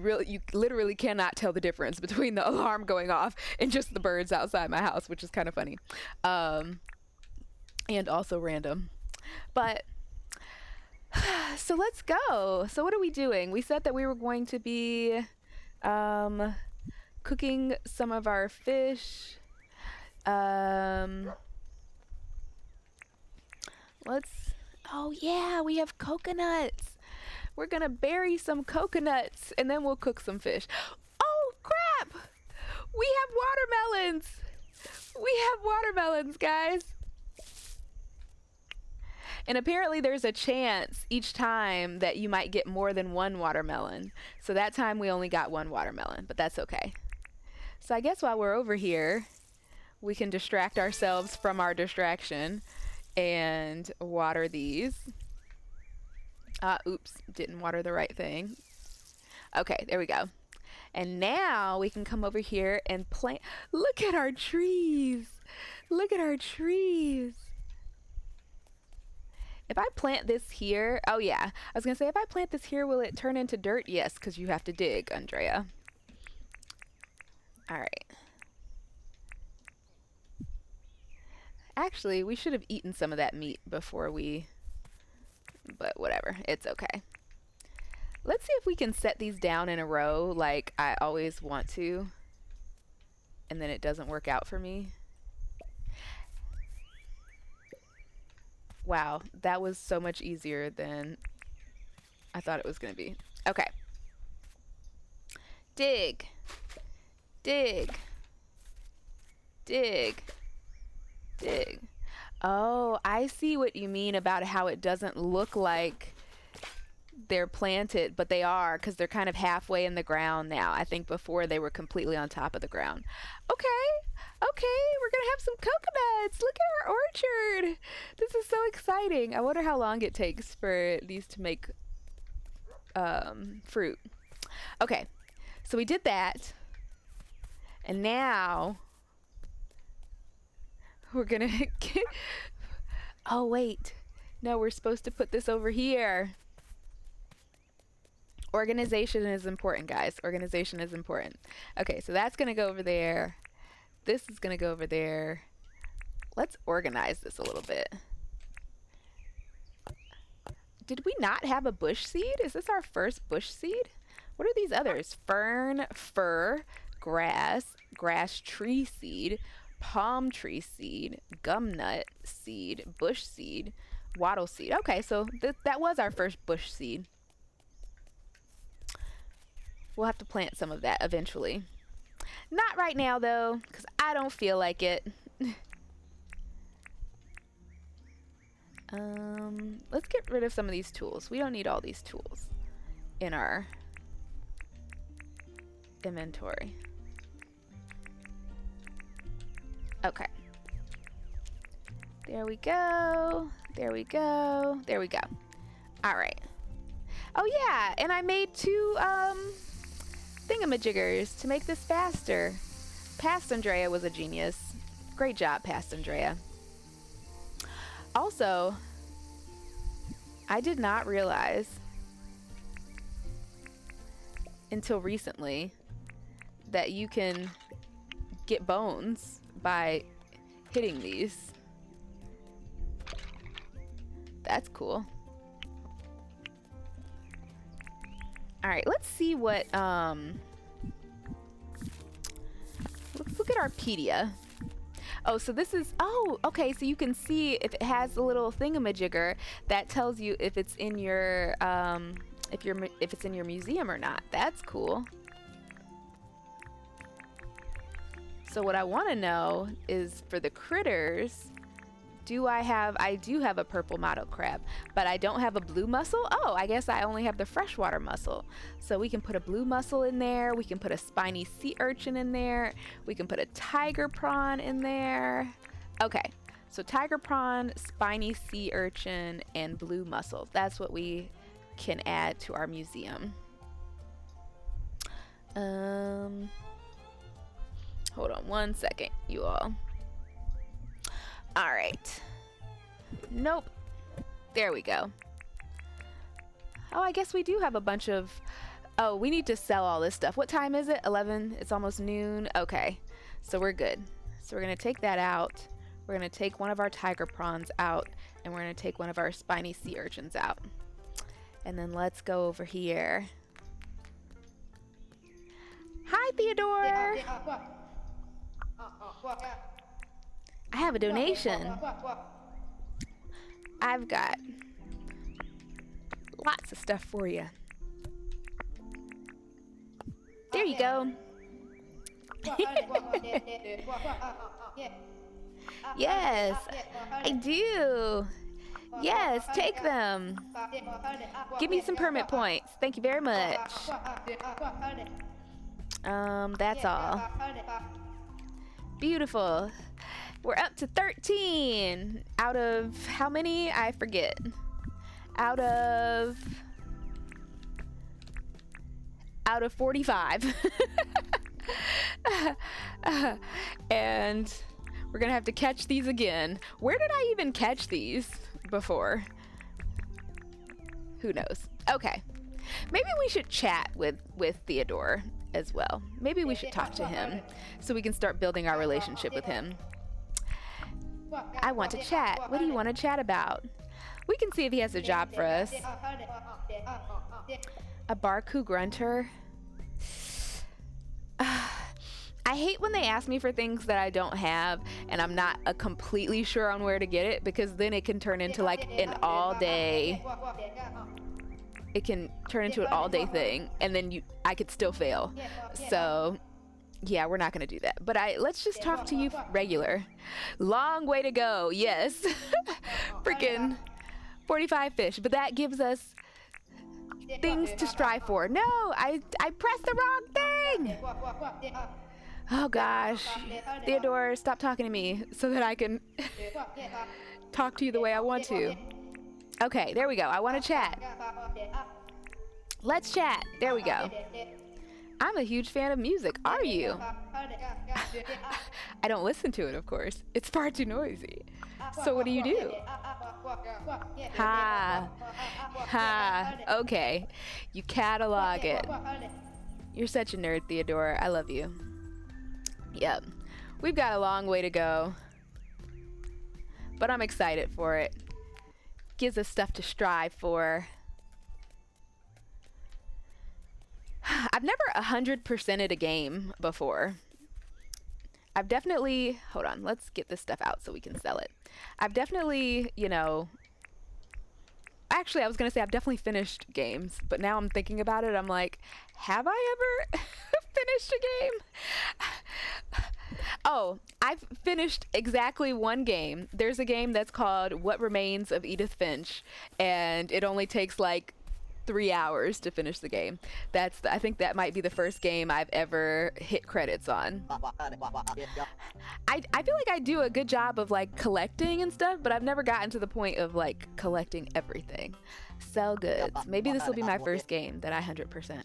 A: literally cannot tell the difference between the alarm going off and just the birds outside my house, which is kind of funny, and also random. But so let's go. So what are we doing? We said that we were going to be cooking some of our fish. Um, let's. Oh yeah, we have coconuts. We're gonna bury some coconuts and then we'll cook some fish. Oh crap! We have watermelons. We have watermelons, guys. And apparently there's a chance each time that you might get more than one watermelon. So that time we only got one watermelon, but that's okay. So I guess while we're over here, we can distract ourselves from our distraction and water these. Oops, didn't water the right thing. Okay, there we go. And now we can come over here and plant. Look at our trees. Look at our trees. If I plant this here, oh yeah, I was gonna say, if I plant this here, will it turn into dirt? Yes, because you have to dig, Andrea. All right. Actually, we should have eaten some of that meat before but whatever, it's okay. Let's see if we can set these down in a row like I always want to, and then it doesn't work out for me. Wow, that was so much easier than I thought it was going to be. Okay. Dig. Dig. Dig. Dig. Oh, I see what you mean about how it doesn't look like they're planted, but they are, because they're kind of halfway in the ground now. I think before they were completely on top of the ground. Okay. Okay, we're gonna have some coconuts. Look at our orchard. This is so exciting. I wonder how long it takes for these to make fruit. Okay, so we did that, and now we're gonna get. Oh wait, no, we're supposed to put this over here. Organization is important, guys. Organization is important. Okay, so that's gonna go over there. This is gonna go over there. Let's organize this a little bit. Did we not have a bush seed? Is this our first bush seed? What are these others? Fern, fir, grass, grass tree seed, palm tree seed, gum nut seed, bush seed, wattle seed. Okay, so that was our first bush seed. We'll have to plant some of that eventually. Not right now, though, because I don't feel like it. Let's get rid of some of these tools. We don't need all these tools in our inventory. Okay. There we go. There we go. There we go. All right. Oh, yeah, and I made two, thingamajiggers to make this faster. Past Andrea was a genius. Great job, Past Andrea. Also, I did not realize until recently that you can get bones by hitting these. That's cool. All right, let's see what, let's look at Arpedia. Oh, so this is, oh, okay, so you can see if it has a little thingamajigger that tells you if it's in your, if it's in your museum or not. That's cool. So what I want to know is for the critters, I do have a purple mottled crab, but I don't have a blue mussel. Oh, I guess I only have the freshwater mussel. So we can put a blue mussel in there. We can put a spiny sea urchin in there. We can put a tiger prawn in there. Okay, so tiger prawn, spiny sea urchin, and blue mussel. That's what we can add to our museum. Hold on one second, you all. All right. Nope. There we go. Oh, I guess we do have a bunch of... Oh, we need to sell all this stuff. What time is it? 11? It's almost noon. Okay. So we're good. So we're going to take that out. We're going to take one of our tiger prawns out. And we're going to take one of our spiny sea urchins out. And then let's go over here. Hi, Theodore. I have a donation. I've got lots of stuff for you. There you go. Yes, I do. Yes, take them. Give me some permit points. Thank you very much. That's all. Beautiful. We're up to 13 out of how many? I forget. Out of 45. And we're gonna have to catch these again. Where did I even catch these before? Who knows? Okay. Maybe we should chat with Theodore as well. Maybe we should talk to him so we can start building our relationship with him. I want to chat. What do you want to chat about? We can see if he has a job for us. A Barku grunter. I hate when they ask me for things that I don't have and I'm not completely sure on where to get it, because then it can turn into like an all-day... It can turn into an all-day thing, and then I could still fail. So, yeah, we're not gonna do that. But let's just talk to you regular. Long way to go, yes. Freaking 45 fish, but that gives us things to strive for. No, I pressed the wrong thing. Oh gosh, Theodore, stop talking to me so that I can talk to you the way I want to. Okay, there we go. I want to chat. Let's chat. There we go. I'm a huge fan of music. Are you? I don't listen to it, of course. It's far too noisy. So what do you do? Ha. Ha. Okay. You catalog it. You're such a nerd, Theodore. I love you. Yep. We've got a long way to go. But I'm excited for it. Gives us stuff to strive for. I've never 100%ed a game before. I've definitely, hold on, let's get this stuff out so we can sell it. I've definitely, you know, actually I was going to say I've definitely finished games, but now I'm thinking about it, I'm like, have I ever finished a game? Oh, I've finished exactly one game. There's a game that's called What Remains of Edith Finch, and it only takes like 3 hours to finish the game. I think that might be the first game I've ever hit credits on. I feel like I do a good job of like collecting and stuff, but I've never gotten to the point of like collecting everything. Sell goods. Maybe this will be my first game that I 100%.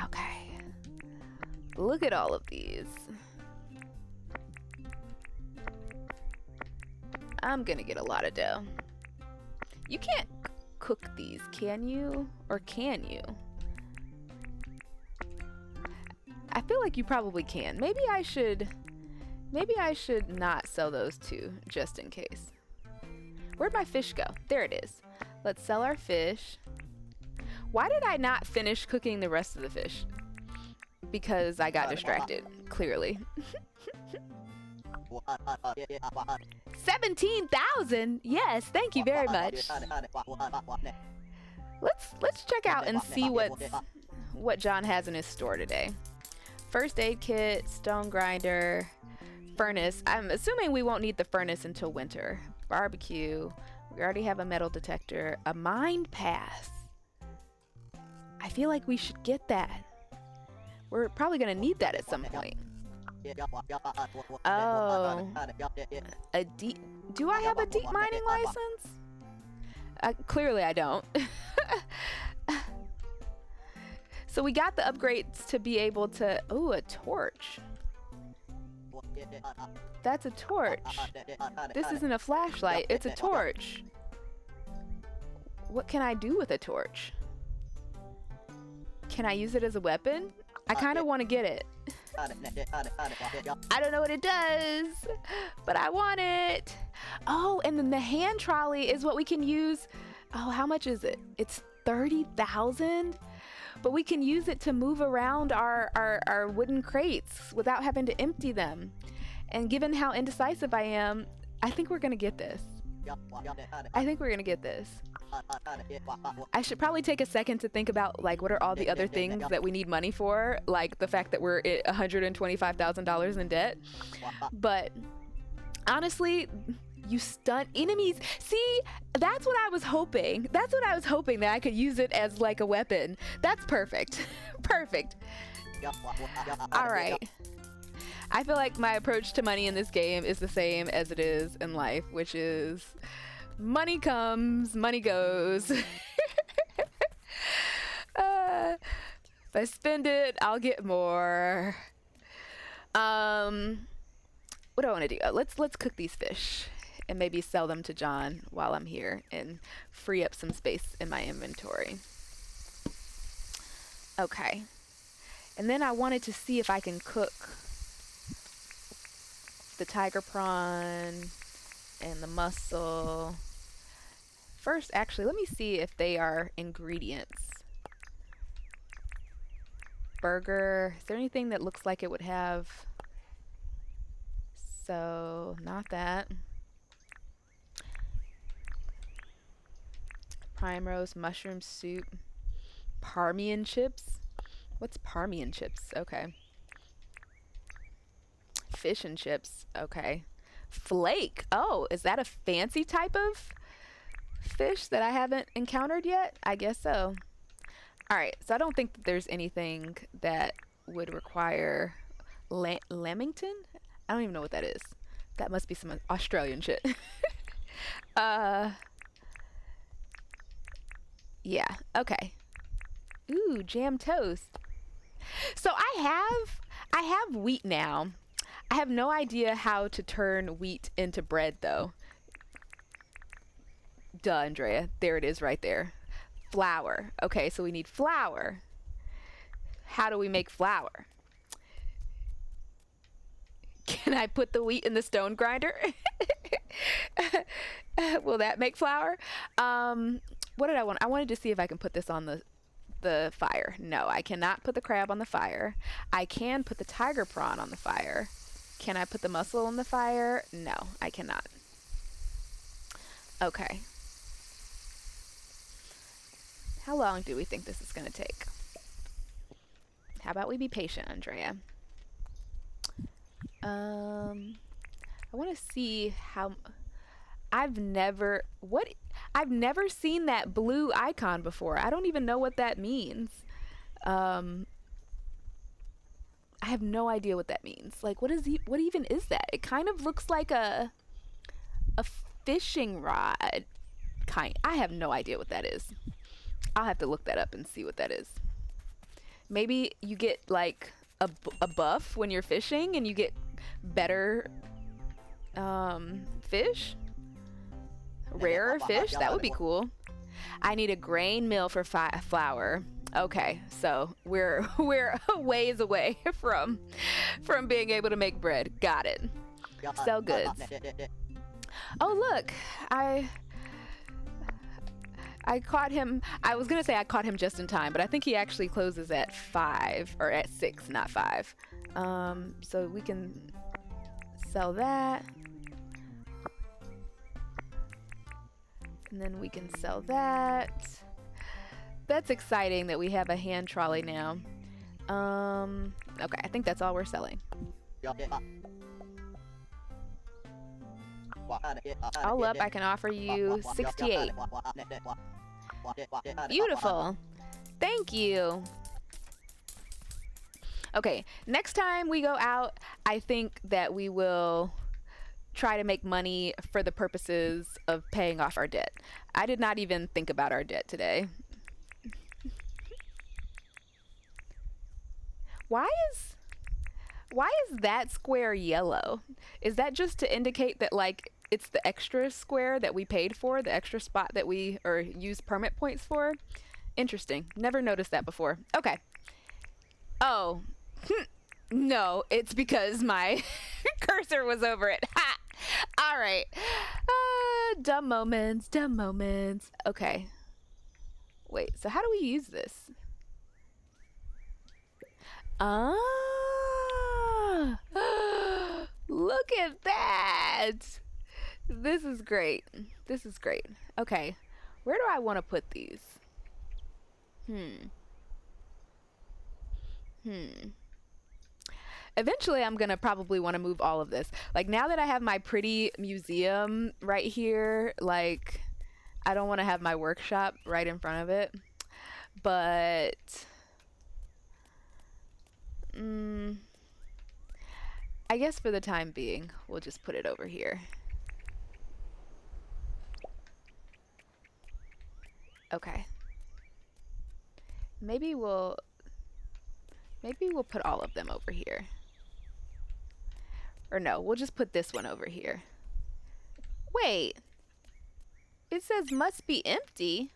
A: Okay. Look at all of these. I'm gonna get a lot of dough. You can't cook these, can you? Or can you? I feel like you probably can. Maybe I should Maybe I should not sell those two just in case. Where'd my fish go? There it is. Let's sell our fish. Why did I not finish cooking the rest of the fish? Because I got distracted, clearly. 17,000? Yes, thank you very much. Let's check out and see what John has in his store today. First aid kit, stone grinder, furnace. I'm assuming we won't need the furnace until winter. Barbecue. We already have a metal detector. A mind pass. I feel like we should get that. We're probably gonna need that at some point. Oh, do I have a deep mining license? Clearly I don't. So we got the upgrades to be able to, oh, a torch. That's a torch. This isn't a flashlight, it's a torch. What can I do with a torch? Can I use it as a weapon? I kind of want to get it. I don't know what it does, but I want it. Oh, and then the hand trolley is what we can use. Oh, how much is it? It's 30,000, but we can use it to move around our wooden crates without having to empty them. And given how indecisive I am, I think we're gonna get this. I think we're gonna get this. I should probably take a second to think about, like, what are all the other things that we need money for, like the fact that we're at $125,000 in debt. But honestly, you stunt enemies. See, that's what I was hoping. That's what I was hoping, that I could use it as like a weapon. That's perfect. Perfect. All right. I feel like my approach to money in this game is the same as it is in life, which is money comes, money goes. If I spend it, I'll get more. What do I want to do? Let's cook these fish and maybe sell them to John while I'm here and free up some space in my inventory. Okay. And then I wanted to see if I can cook the tiger prawn and the mussel. First, actually, let me see if they are ingredients. Burger. Is there anything that looks like it would have? So, not that. Prime roast, mushroom soup. Parmesan chips. What's Parmesan chips? Okay. Fish and chips. Okay. Flake. Oh, is that a fancy type of fish that I haven't encountered yet? I guess so. All right. So I don't think that there's anything that would require lamington. I don't even know what that is. That must be some Australian shit. Yeah. Okay. Ooh, jam toast. So I have wheat now. I have no idea how to turn wheat into bread, though. Duh, Andrea. There it is right there. Flour. Okay, so we need flour. How do we make flour? Can I put the wheat in the stone grinder? Will that make flour? What did I want? I wanted to see if I can put this on the fire. No, I cannot put the crab on the fire. I can put the tiger prawn on the fire. Can I put the mussel on the fire? No, I cannot. Okay. How long do we think this is going to take? How about we be patient, Andrea? I want to see how... I've never seen that blue icon before. I don't even know what that means. I have no idea what that means. Like, what even is that? It kind of looks like a fishing rod kind. I have no idea what that is. I'll have to look that up and see what that is. Maybe you get like a buff when you're fishing and you get better fish, rarer fish. That would be cool. I need a grain mill for flour. Okay, so we're a ways away from being able to make bread. Got it. Sell goods. Oh, look. I caught him. I was going to say I caught him just in time, but I think he actually closes at 5 or at 6, not 5. So we can sell that. And then we can sell that. That's exciting that we have a hand trolley now. Okay, I think that's all we're selling. All up, I can offer you 68. Beautiful. Thank you. Okay, next time we go out, I think that we will try to make money for the purposes of paying off our debt. I did not even think about our debt today. Why is that square yellow? Is that just to indicate that, like, it's the extra square that we paid for, the extra spot that we used permit points for? Interesting. Never noticed that before. Okay. Oh. No, it's because my cursor was over it. Ha! All right. Dumb moments, dumb moments. Okay. Wait, so how do we use this? Ah, look at that. This is great. This is great. Okay, where do I want to put these? Eventually, I'm gonna probably want to move all of this. Like, now that I have my pretty museum right here, like, I don't want to have my workshop right in front of it. But I guess for the time being, we'll just put it over here. Okay. Maybe we'll put all of them over here. Or no, we'll just put this one over here. Wait. It says must be empty.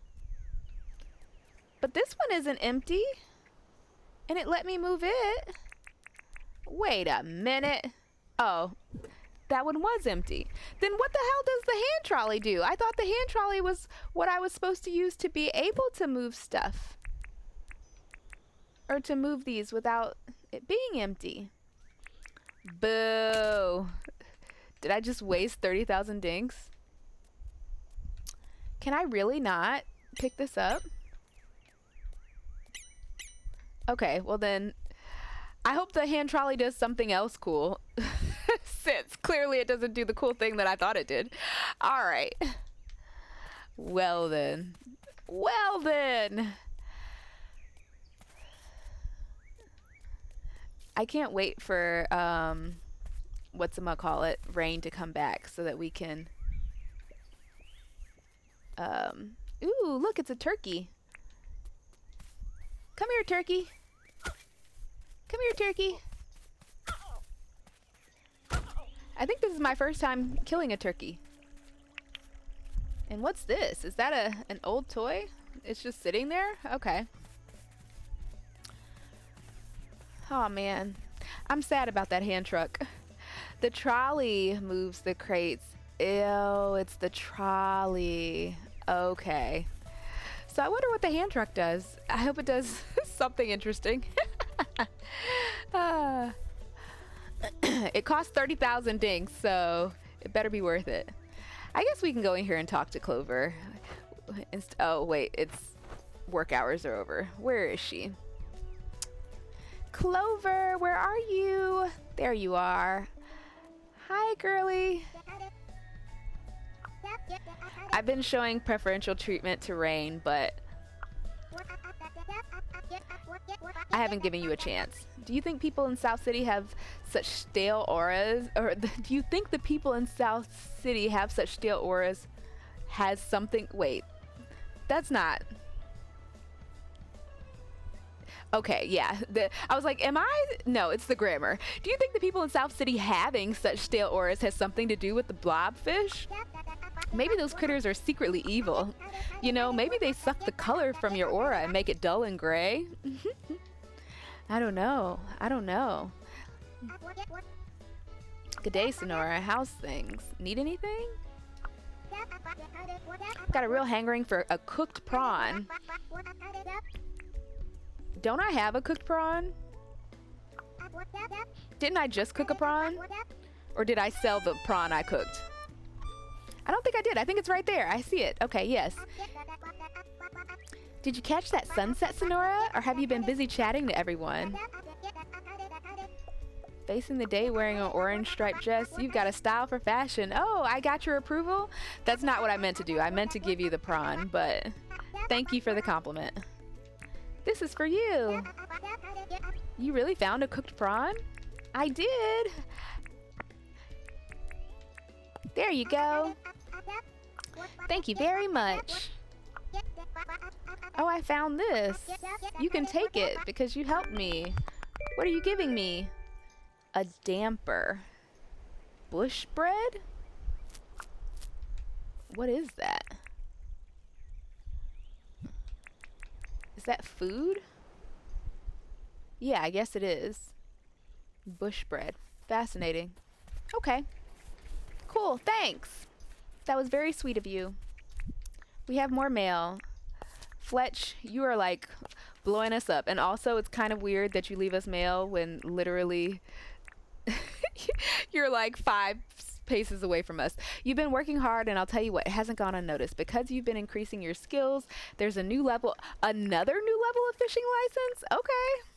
A: But this one isn't empty. And it let me move it. Wait a minute. Oh, that one was empty. Then what the hell does the hand trolley do? I thought the hand trolley was what I was supposed to use to be able to move stuff. Or to move these without it being empty. Boo. Did I just waste 30,000 dinks? Can I really not pick this up? Okay, well then, I hope the hand trolley does something else cool. Since clearly it doesn't do the cool thing that I thought it did. Alright. Well then. Well then. I can't wait for, whatchamacallit, rain to come back so that we can, ooh, look, it's a turkey. Come here, turkey. Come here, turkey. I think this is my first time killing a turkey. And what's this? Is that an old toy? It's just sitting there? Okay. Oh man, I'm sad about that hand truck. The trolley moves the crates. Ew, it's the trolley. Okay. So I wonder what the hand truck does. I hope it does something interesting. It costs 30,000 dinks, so it better be worth it. I guess we can go in here and talk to Clover. Oh wait, it's work hours are over. Where is she? Clover, where are you? There you are. Hi, girly. I've been showing preferential treatment to Rain, but I haven't given you a chance. Do you think people in South City have such stale auras? Or do you think the people in South City have such stale auras? Has something... Wait. That's not... Okay, yeah. I was like, am I? No, it's the grammar. Do you think the people in South City having such stale auras has something to do with the blobfish? Maybe those critters are secretly evil. You know, maybe they suck the color from your aura and make it dull and gray. I don't know. I don't know. Good day, Sonora. How's things? Need anything? Got a real hankering for a cooked prawn. Don't I have a cooked prawn? Didn't I just cook a prawn? Or did I sell the prawn I cooked? I don't think I did. I think it's right there. I see it. Okay, yes. Did you catch that sunset, Sonora? Or have you been busy chatting to everyone? Facing the day wearing an orange striped dress. You've got a style for fashion. Oh, I got your approval? That's not what I meant to do. I meant to give you the prawn, but thank you for the compliment. This is for you. You really found a cooked prawn? I did. There you go. Thank you very much. Oh, I found this. You can take it because you helped me. What are you giving me? A damper. Bush bread? What is that? Is that food? Yeah, I guess it is. Bush bread. Fascinating. Okay. Cool, thanks. That was very sweet of you. We have more mail. Fletch, you are like blowing us up. And also, it's kind of weird that you leave us mail when literally you're like 5 paces away from us. You've been working hard, and I'll tell you what, it hasn't gone unnoticed. Because you've been increasing your skills, there's a new level, another new level of fishing license? Okay.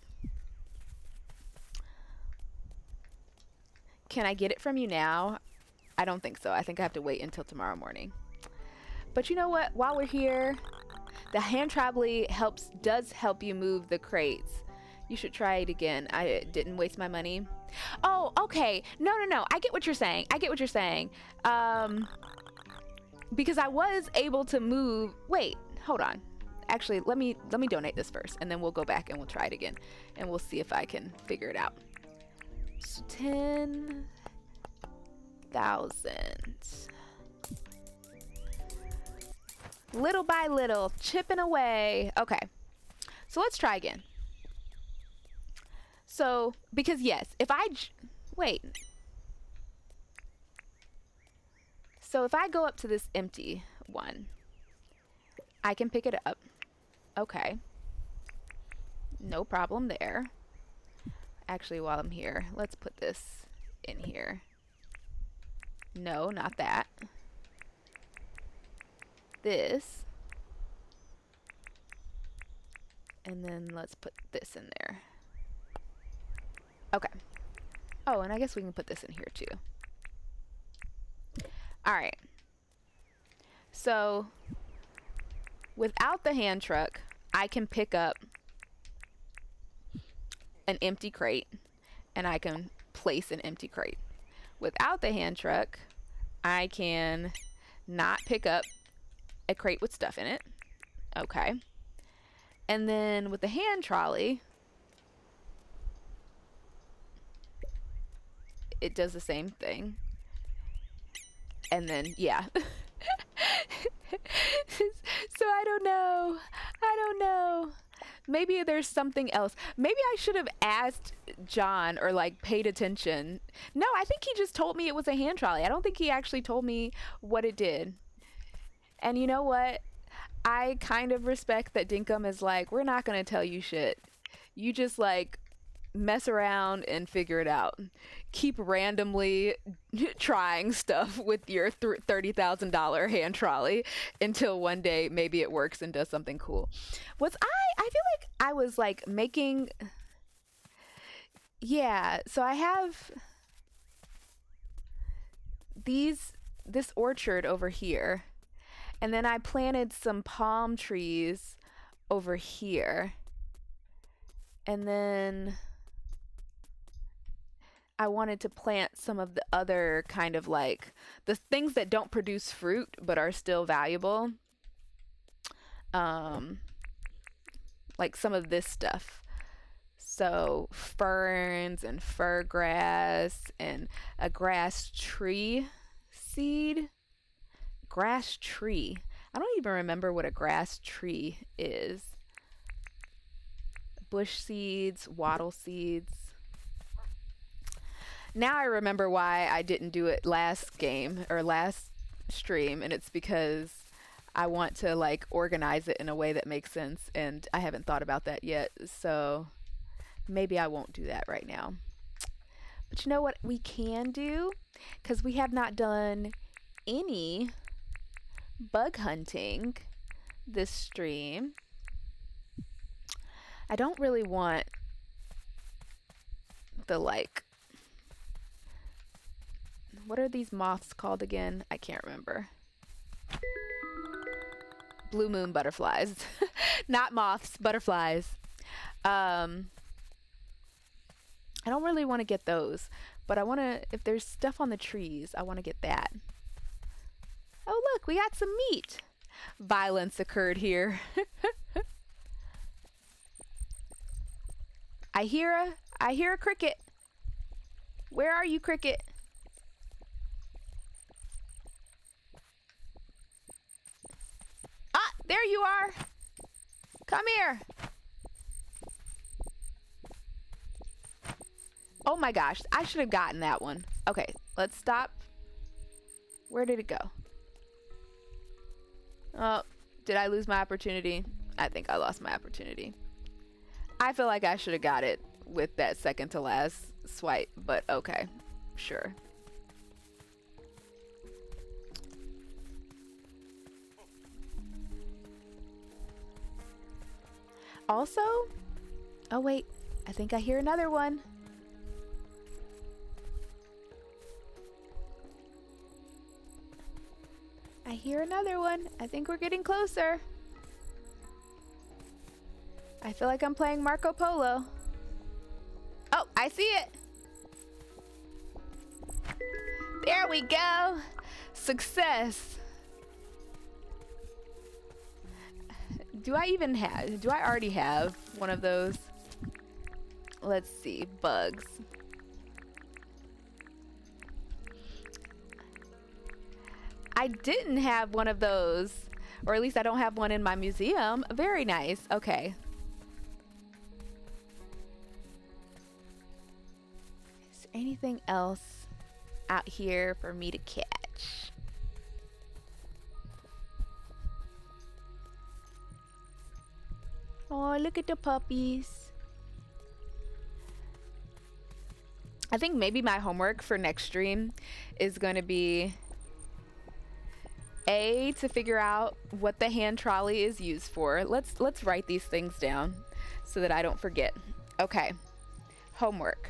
A: Can I get it from you now? I don't think so. I think I have to wait until tomorrow morning. But you know what? While we're here, the hand traveling does help you move the crates. You should try it again. I didn't waste my money. Oh, okay. No. I get what you're saying. Because I was able to move. Wait, hold on. Actually, let me donate this first, and then we'll go back and we'll try it again, and we'll see if I can figure it out. So 10,000. Little by little, chipping away. Okay, so let's try again. So, because yes, wait. So if I go up to this empty one, I can pick it up. Okay. No problem there. Actually, while I'm here, let's put this in here. No, not that. This. And then let's put this in there. Okay. Oh, and I guess we can put this in here too. All right. So, without the hand truck, I can pick up an empty crate, and I can place an empty crate. Without the hand truck, I can not pick up a crate with stuff in it. Okay. And then with the hand trolley, it does the same thing. And then, yeah. So I don't know. Maybe there's something else. Maybe I should have asked John or like paid attention. No, I think he just told me it was a hand trolley. I don't think he actually told me what it did. And you know what? I kind of respect that Dinkum is like, we're not going to tell you shit. You just like mess around and figure it out. Keep randomly trying stuff with your $30,000 hand trolley until one day maybe it works and does something cool. I feel like I was like making, yeah, so I have this orchard over here, and then I planted some palm trees over here, and then I wanted to plant some of the other kind of like the things that don't produce fruit but are still valuable. Like some of this stuff. So ferns and fir grass and a grass tree seed. Grass tree. I don't even remember what a grass tree is. Bush seeds, wattle seeds. Now I remember why I didn't do it last game or last stream, and it's because I want to like organize it in a way that makes sense, and I haven't thought about that yet. So maybe I won't do that right now. But you know what we can do? Because we have not done any bug hunting this stream. I don't really want the like, what are these moths called again? I can't remember. Blue moon butterflies. Not moths, butterflies. I don't really want to get those, but I want to, if there's stuff on the trees, I want to get that. Oh, look, we got some meat. Violence occurred here. I hear a cricket. Where are you, cricket? Ah, there you are. Come here. Oh my gosh, I should have gotten that one. Okay, let's stop. Where did it go? Oh, did I lose my opportunity? I think I lost my opportunity. I feel like I should have got it with that second to last swipe, but okay, sure. Also, oh wait, I think I hear another one. I hear another one. I think we're getting closer. I feel like I'm playing Marco Polo. Oh, I see it. There we go. Success. Do I already have one of those? Let's see, bugs. I didn't have one of those, or at least I don't have one in my museum. Very nice. Okay. Is there anything else out here for me to catch? Oh, look at the puppies. I think maybe my homework for next stream is going to be to figure out what the hand trolley is used for. Let's write these things down so that I don't forget. Okay. Homework.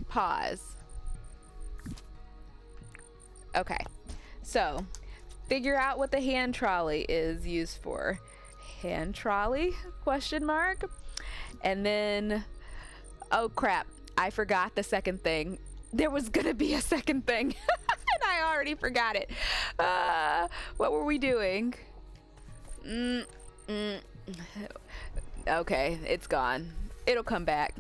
A: Pause. Okay. So, figure out what the hand trolley is used for. Hand trolley? Question mark. And then, oh crap, I forgot the second thing. There was gonna be a second thing. And I already forgot it. What were we doing? Okay, it's gone. It'll come back.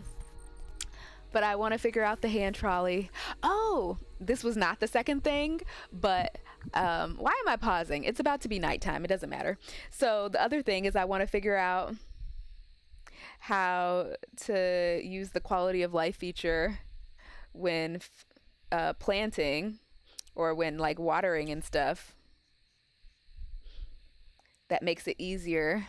A: But I want to figure out the hand trolley. Oh, this was not the second thing, but why am I pausing? It's about to be nighttime. It doesn't matter. So the other thing is I want to figure out how to use the quality of life feature when planting or when like watering and stuff. That makes it easier.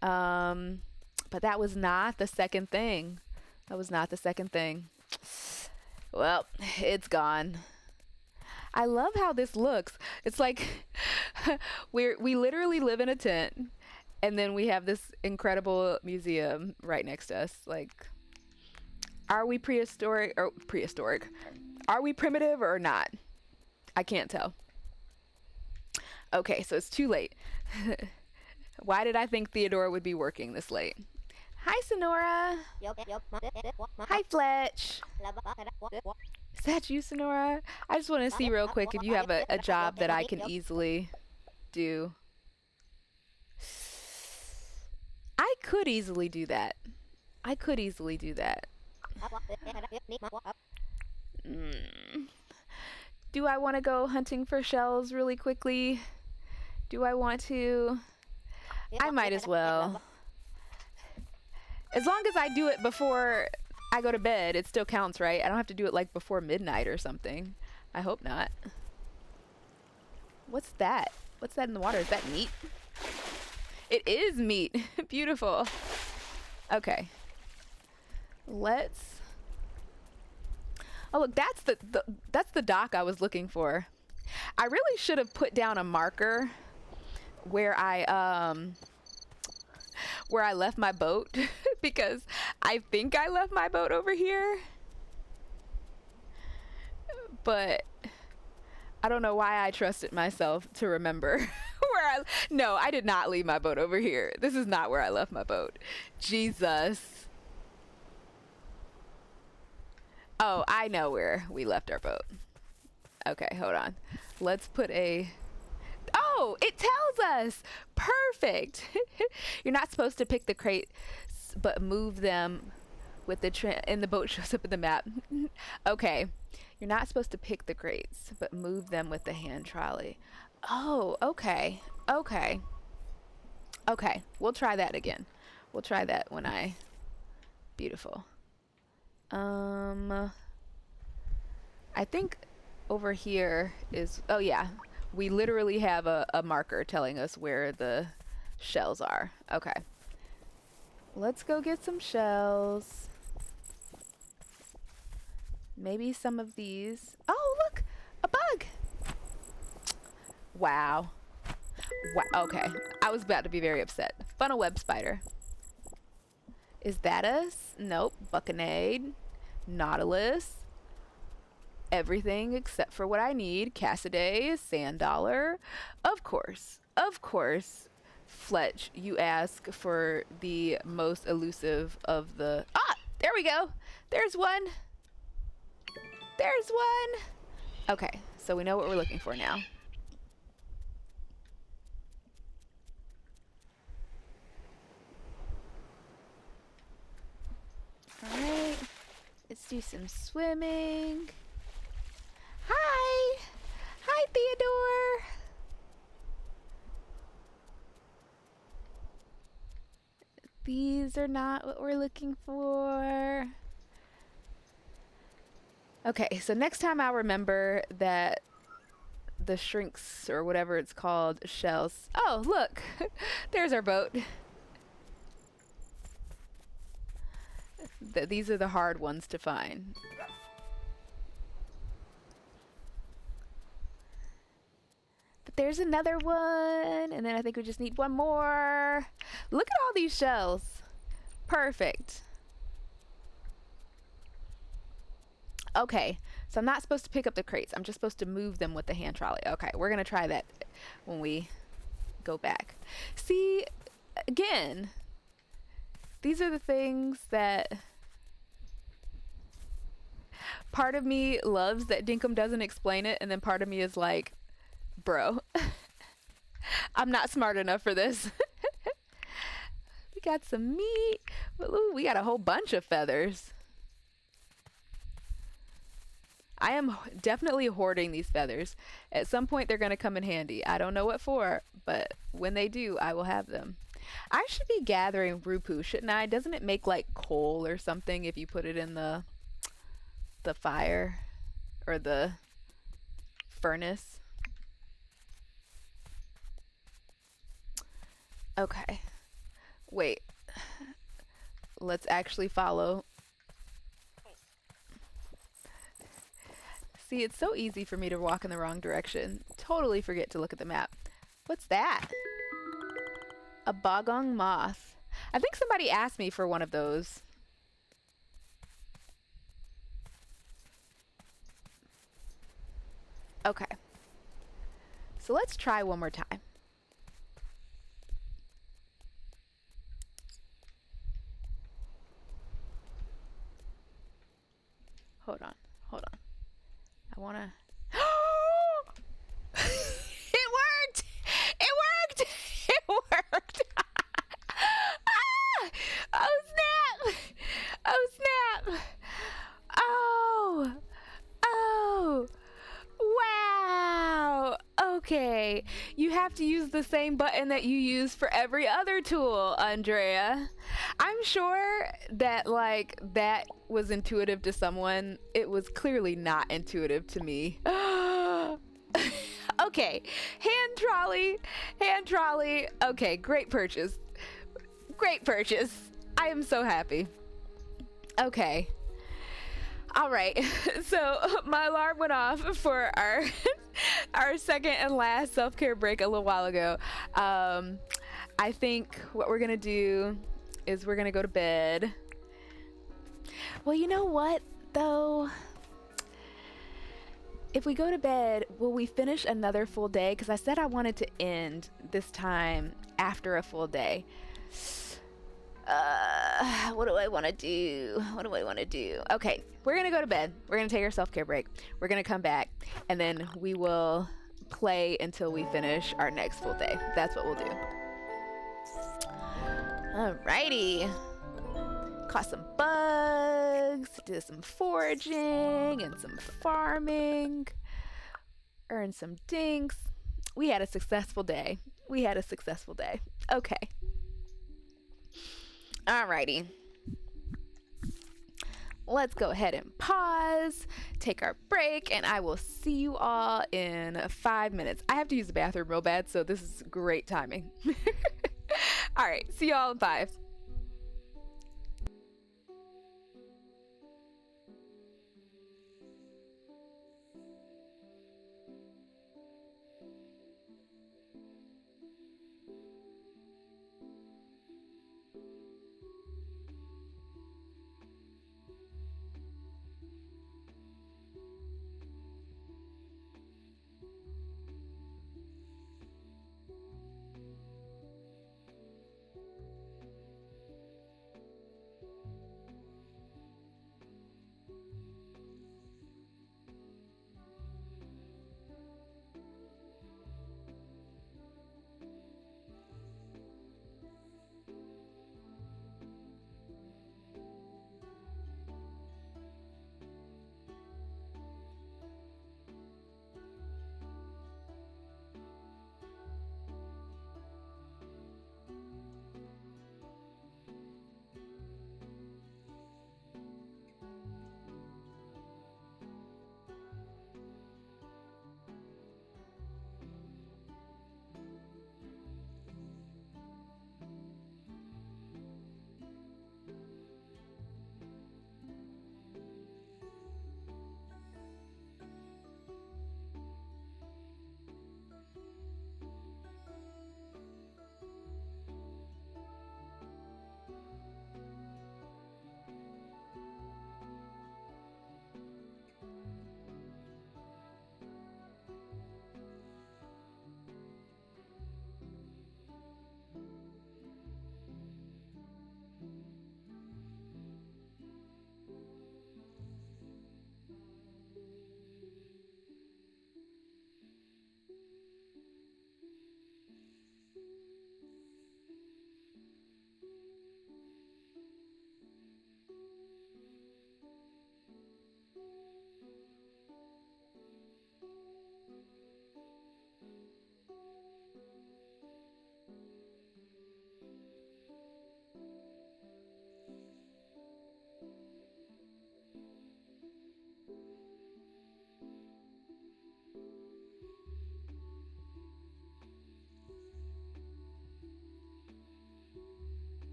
A: But that was not the second thing. That was not the second thing. Well, it's gone. I love how this looks. It's like we literally live in a tent, and then we have this incredible museum right next to us. Like, are we prehistoric? Are we primitive or not? I can't tell. Okay, so it's too late. Why did I think Theodora would be working this late? Hi, Sonora. Hi, Fletch. Is that you, Sonora? I just want to see real quick if you have a job that I can easily do. I could easily do that. Do I want to go hunting for shells really quickly? Do I want to? I might as well. As long as I do it before I go to bed, it still counts, right? I don't have to do it like before midnight or something. I hope not. What's that? What's that in the water? Is that meat? It is meat. Beautiful. Okay. Let's... Oh, look, that's the dock I was looking for. I really should have put down a marker where I left my boat because I think I left my boat over here. But I don't know why I trusted myself to remember no, I did not leave my boat over here. This is not where I left my boat. Jesus. Oh, I know where we left our boat. Okay, hold on. Let's put a... Oh, it tells us. Perfect. You're not supposed to pick the crates, but move them with the and the boat shows up in the map. Okay. You're not supposed to pick the crates, but move them with the hand trolley. Oh, okay. Okay. Okay. We'll try that again. We'll try that when I... Beautiful. I think over here is... Oh, yeah. We literally have a marker telling us where the shells are. Okay. Let's go get some shells. Maybe some of these. Oh, look! A bug! Wow. Wow. Okay. I was about to be very upset. Funnel web spider. Is that us? Nope. Buccanade. Nautilus. Everything except for what I need. Cassidy. Sand dollar. Of course. Of course. Fletch, you ask for the most elusive of the... Ah! There we go! There's one! There's one! Okay, so we know what we're looking for now. Alright, let's do some swimming. Hi! Hi, Theodore! These are not what we're looking for. Okay, so next time I'll remember that the shrinks, or whatever it's called, shells. Oh, look! There's our boat. These are the hard ones to find. But there's another one, and then I think we just need one more. Look at all these shells. Perfect. Okay, so I'm not supposed to pick up the crates. I'm just supposed to move them with the hand trolley. Okay, we're going to try that when we go back. See, again, these are the things that part of me loves that Dinkum doesn't explain it, and then part of me is like, bro, I'm not smart enough for this. We got some meat. Ooh, we got a whole bunch of feathers. I am definitely hoarding these feathers. At some point, they're going to come in handy. I don't know what for, but when they do, I will have them. I should be gathering rupu, shouldn't I? Doesn't it make like coal or something if you put it in the fire or the furnace? Okay. Wait. Let's actually follow. See, it's so easy for me to walk in the wrong direction. Totally forget to look at the map. What's that? A bogong moth. I think somebody asked me for one of those. Okay. So let's try one more time. Hold on. Hold on. I want to... It worked! It worked! It worked! Ah! Oh, snap! Oh, snap! Oh! Oh! Wow! Okay. You have to use the same button that you use for every other tool, Andrea. I'm sure that like that was intuitive to someone. It was clearly not intuitive to me. Okay, hand trolley. Okay, great purchase. Great purchase. I am so happy. Okay. All right. So my alarm went off for our our second and last self-care break a little while ago. I think what we're gonna do is we're gonna go to bed. Well, you know what though? If we go to bed, will we finish another full day? Because I said I wanted to end this time after a full day. What do I want to do? What do I want to do? Okay, we're gonna go to bed. We're gonna take our self-care break. We're gonna come back, and then we will play until we finish our next full day. That's what we'll do. Alrighty. Caught some bugs, did some foraging and some farming, earned some dinks. We had a successful day. Okay. Alrighty. Let's go ahead and pause, take our break, and I will see you all in 5 minutes. I have to use the bathroom real bad, so this is great timing. All right, see you all in 5.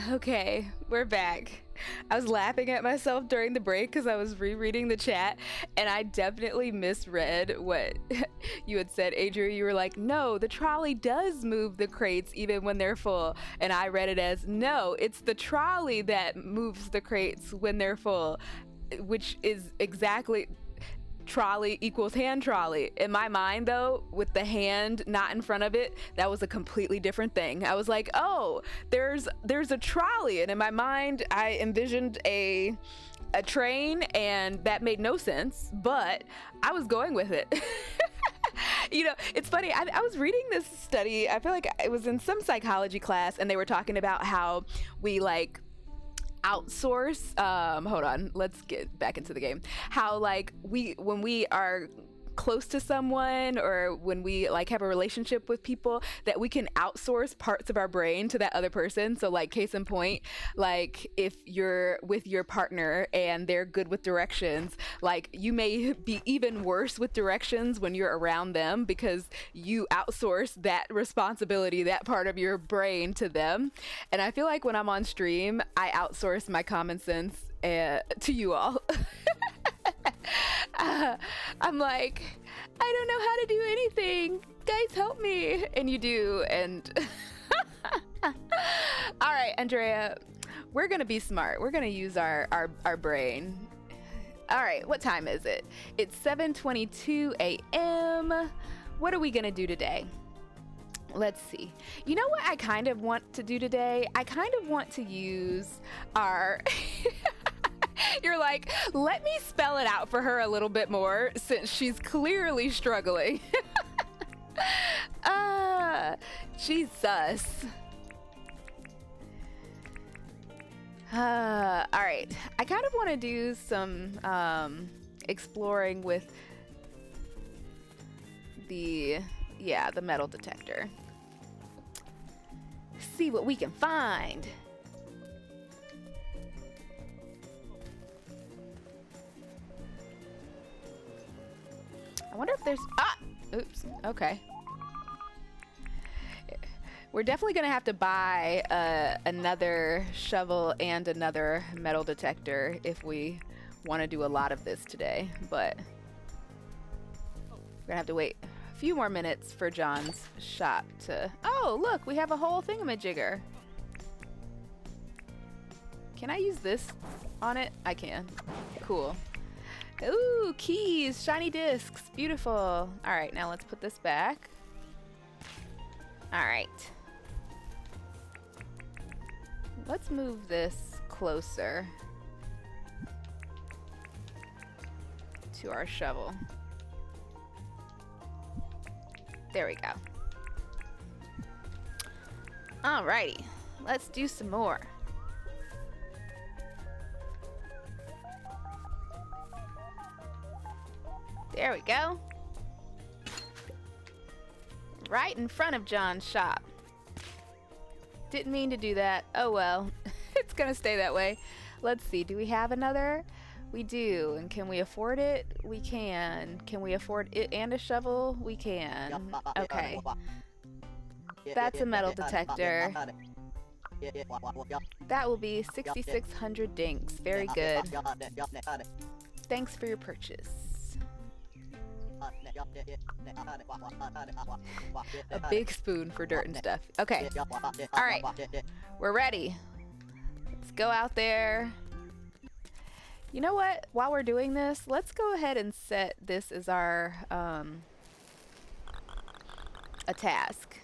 A: Okay, we're back. I was laughing at myself during the break because I was rereading the chat and I definitely misread what you had said, Adria. You were like, no, the trolley does move the crates even when they're full. And I read it as, no, it's the trolley that moves the crates when they're full, which is exactly trolley equals hand trolley. In my mind, though, with the hand not in front of it, that was a completely different thing. I was like, oh, there's a trolley, and in my mind I envisioned a train, and that made no sense, but I was going with it. You know, it's funny, I was reading this study, I feel like it was in some psychology class, and they were talking about how we like outsource, hold on, let's get back into the game, how like when we are close to someone or when we like have a relationship with people, that we can outsource parts of our brain to that other person. So like case in point, like if you're with your partner and they're good with directions, like you may be even worse with directions when you're around them because you outsource that responsibility, that part of your brain, to them. And I feel like when I'm on stream, I outsource my common sense to you all. I'm like, I don't know how to do anything. Guys, help me. And you do. And all right, Andrea, we're going to be smart. We're going to use our brain. All right, what time is it? It's 7:22 a.m. What are we going to do today? Let's see. You know what I kind of want to do today? I kind of want to use our... You're like, let me spell it out for her a little bit more since she's clearly struggling. Jesus. All right. I kind of want to do some exploring with the metal detector. See what we can find. I wonder if there's... Oops. Okay. We're definitely going to have to buy another shovel and another metal detector if we want to do a lot of this today. But we're going to have to wait a few more minutes for John's shop to... Oh, look! We have a whole thingamajigger. Can I use this on it? I can. Cool. Ooh, keys, shiny discs, beautiful. All right, now let's put this back. All right. Let's move this closer to our shovel. There we go. All righty, let's do some more. There we go. Right in front of John's shop. Didn't mean to do that. Oh well. It's gonna stay that way. Let's see. Do we have another? We do. And can we afford it? We can. Can we afford it and a shovel? We can. Okay. That's a metal detector. That will be 6,600 dinks. Very good. Thanks for your purchase. A big spoon for dirt and stuff. Okay. All right. We're ready. Let's go out there. You know what? While we're doing this, let's go ahead and set this as our a task.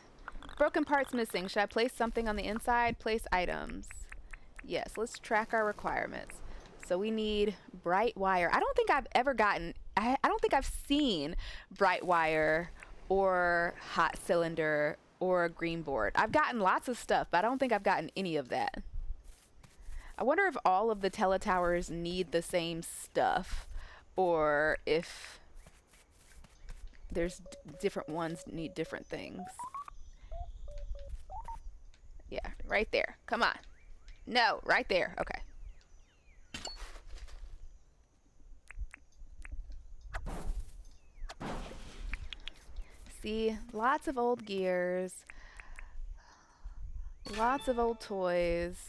A: Broken parts missing. Should I place something on the inside? Place items. Yes, let's track our requirements. So we need bright wire. I don't think I've ever gotten, I don't think I've seen bright wire or hot cylinder or a green board. I've gotten lots of stuff, but I don't think I've gotten any of that. I wonder if all of the teletowers need the same stuff or if there's different ones need different things. Yeah, right there. Come on. No, right there. Okay. See, lots of old gears, lots of old toys.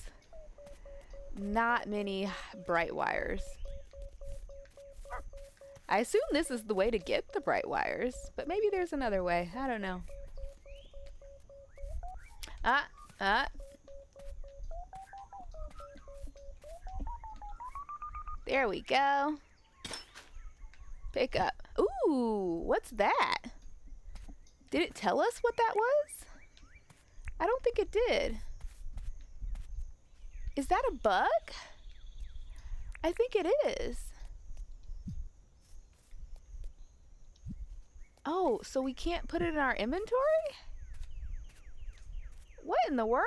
A: Not many bright wires. I assume this is the way to get the bright wires, but maybe there's another way. I don't know. There we go. Pick up. Ooh, what's that? Did it tell us what that was? I don't think it did. Is that a bug? I think it is. Oh, so we can't put it in our inventory? What in the world?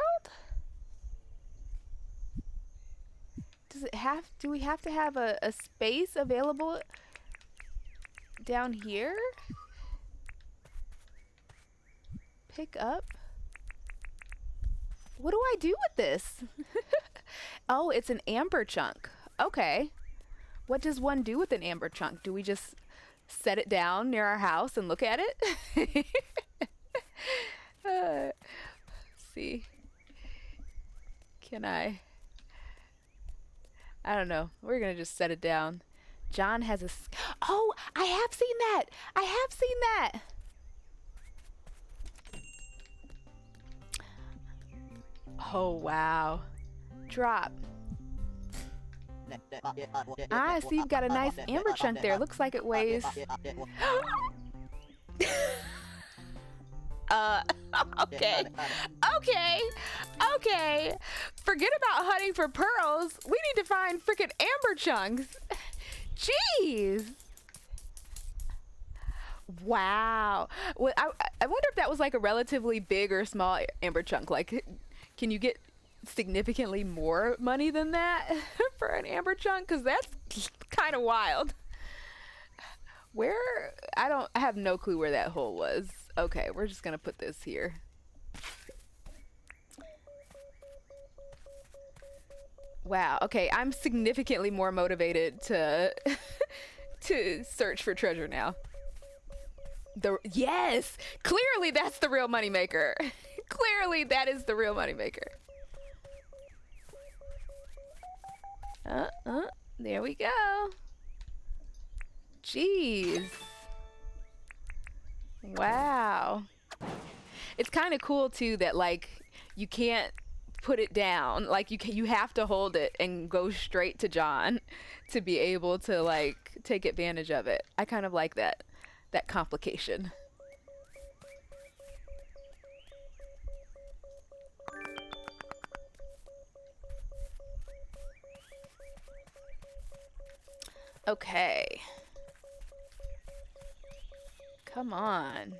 A: Do we have to have a space available down here? Pick up? What do I do with this? Oh, it's an amber chunk. Okay. What does one do with an amber chunk? Do we just set it down near our house and look at it? Let's see. Can I don't know. We're gonna just set it down. John has a... Oh, I have seen that! I have seen that! Oh, wow. Drop. Ah, see, you've got a nice amber chunk there. Looks like it weighs... Okay. Okay. Forget about hunting for pearls. We need to find freaking amber chunks. Jeez. Wow. Well, I wonder if that was like a relatively big or small amber chunk. Like, can you get significantly more money than that for an amber chunk? Because that's kind of wild. Where? I have no clue where that hole was. Okay, we're just gonna put this here. Wow. Okay, I'm significantly more motivated to to search for treasure now. Yes, clearly that's the real moneymaker. Clearly that is the real moneymaker. There we go. Jeez. Wow. It's kind of cool too that like you can't put it down. Like you have to hold it and go straight to John to be able to like take advantage of it. I kind of like that complication. Okay. Come on.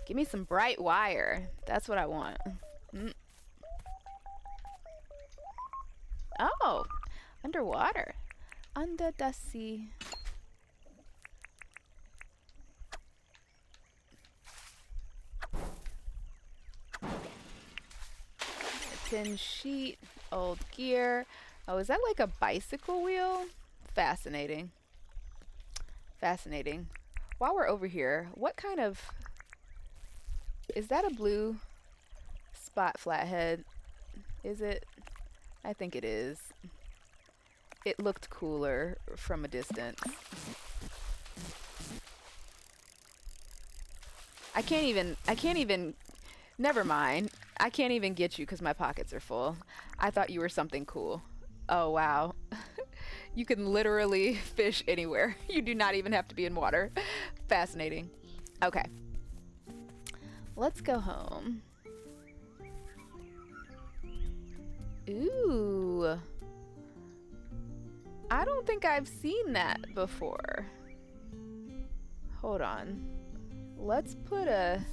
A: Give me some bright wire. That's what I want. Oh, underwater. Under the sea. A tin sheet, old gear. Oh, is that like a bicycle wheel? Fascinating. Fascinating. While we're over here, what kind of... Is that a blue spot flathead? Is it? I think it is. It looked cooler from a distance. I can't even, never mind. I can't even get you because my pockets are full. I thought you were something cool. Oh, wow. You can literally fish anywhere. You do not even have to be in water. Fascinating. Okay. Let's go home. Ooh. I don't think I've seen that before. Hold on. Let's put an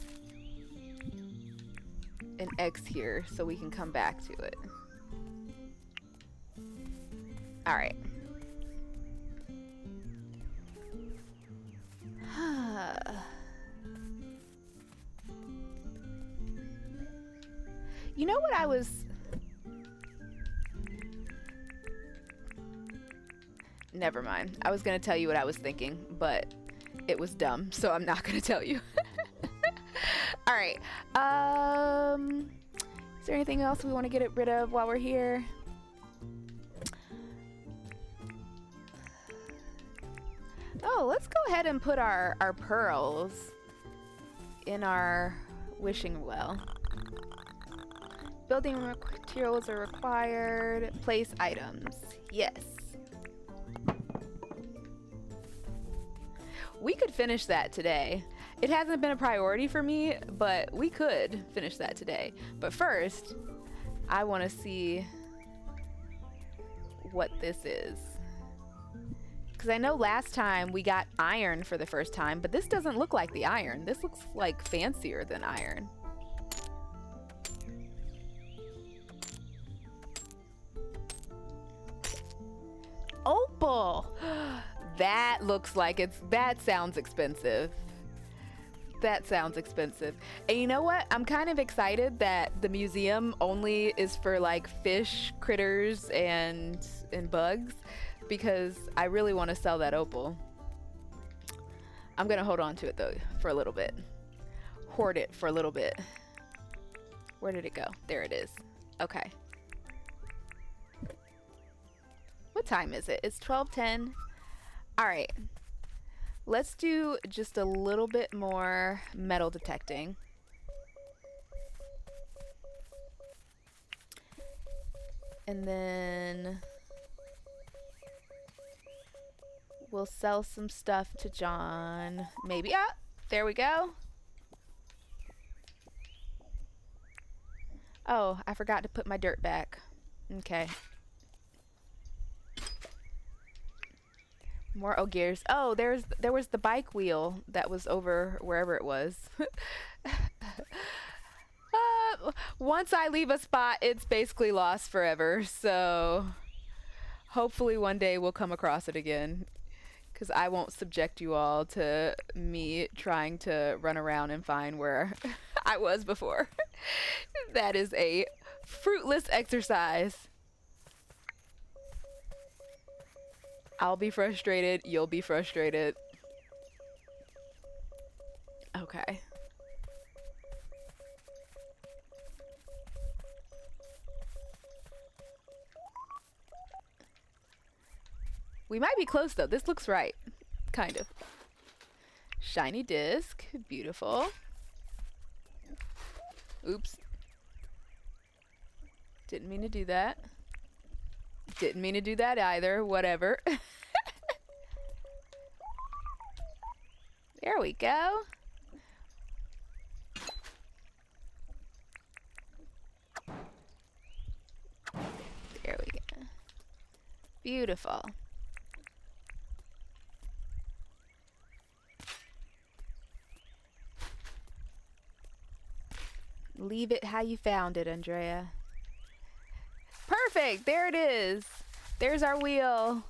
A: X here so we can come back to it. All right. You know what I was... Never mind. I was going to tell you what I was thinking, but it was dumb, so I'm not going to tell you. All right. Is there anything else we want to get rid of while we're here? Oh, let's go ahead and put our pearls in our wishing well. Building materials are required. Place items. Yes. We could finish that today. It hasn't been a priority for me, but we could finish that today. But first, I want to see what this is. Because I know last time we got iron for the first time, but this doesn't look like the iron. This looks like fancier than iron. Opal! That looks like that sounds expensive. That sounds expensive. And you know what? I'm kind of excited that the museum only is for like fish, critters, and bugs, because I really want to sell that opal. I'm gonna hold on to it though for a little bit. Hoard it for a little bit. Where did it go? There it is. Okay. What time is it? It's 12:10. All right. Let's do just a little bit more metal detecting. And then we'll sell some stuff to John. Maybe. Ah, there we go. Oh, I forgot to put my dirt back. Okay. More gears. Oh, there was the bike wheel that was over wherever it was. Once I leave a spot, it's basically lost forever. So hopefully one day we'll come across it again, because I won't subject you all to me trying to run around and find where I was before. That is a fruitless exercise. I'll be frustrated, you'll be frustrated. Okay. We might be close though. This looks right. Kind of. Shiny disc. Beautiful. Oops. Didn't mean to do that. Didn't mean to do that either. Whatever. There we go. There we go. Beautiful. Leave it how you found it, Andrea. Perfect. There it is. There's our wheel.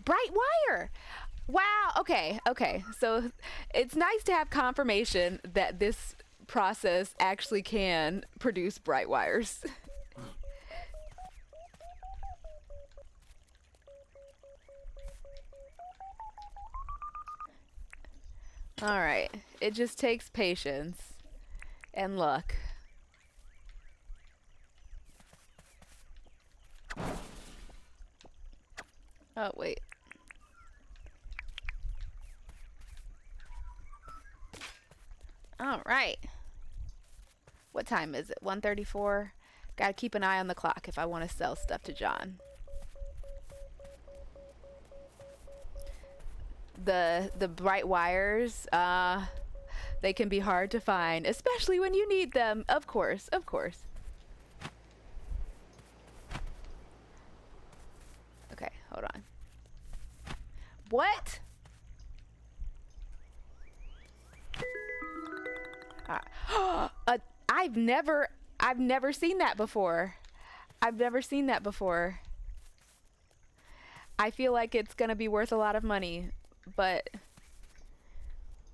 A: Bright wire. Wow. Okay. Okay. So it's nice to have confirmation that this process actually can produce bright wires. All right. It just takes patience and luck. Oh, wait. All right. What time is it? 1:34. Gotta keep an eye on the clock if I want to sell stuff to John. The bright wires, they can be hard to find, especially when you need them. Of course, of course. Okay, hold on. What? I've never seen that before. I've never seen that before. I feel like it's gonna be worth a lot of money, but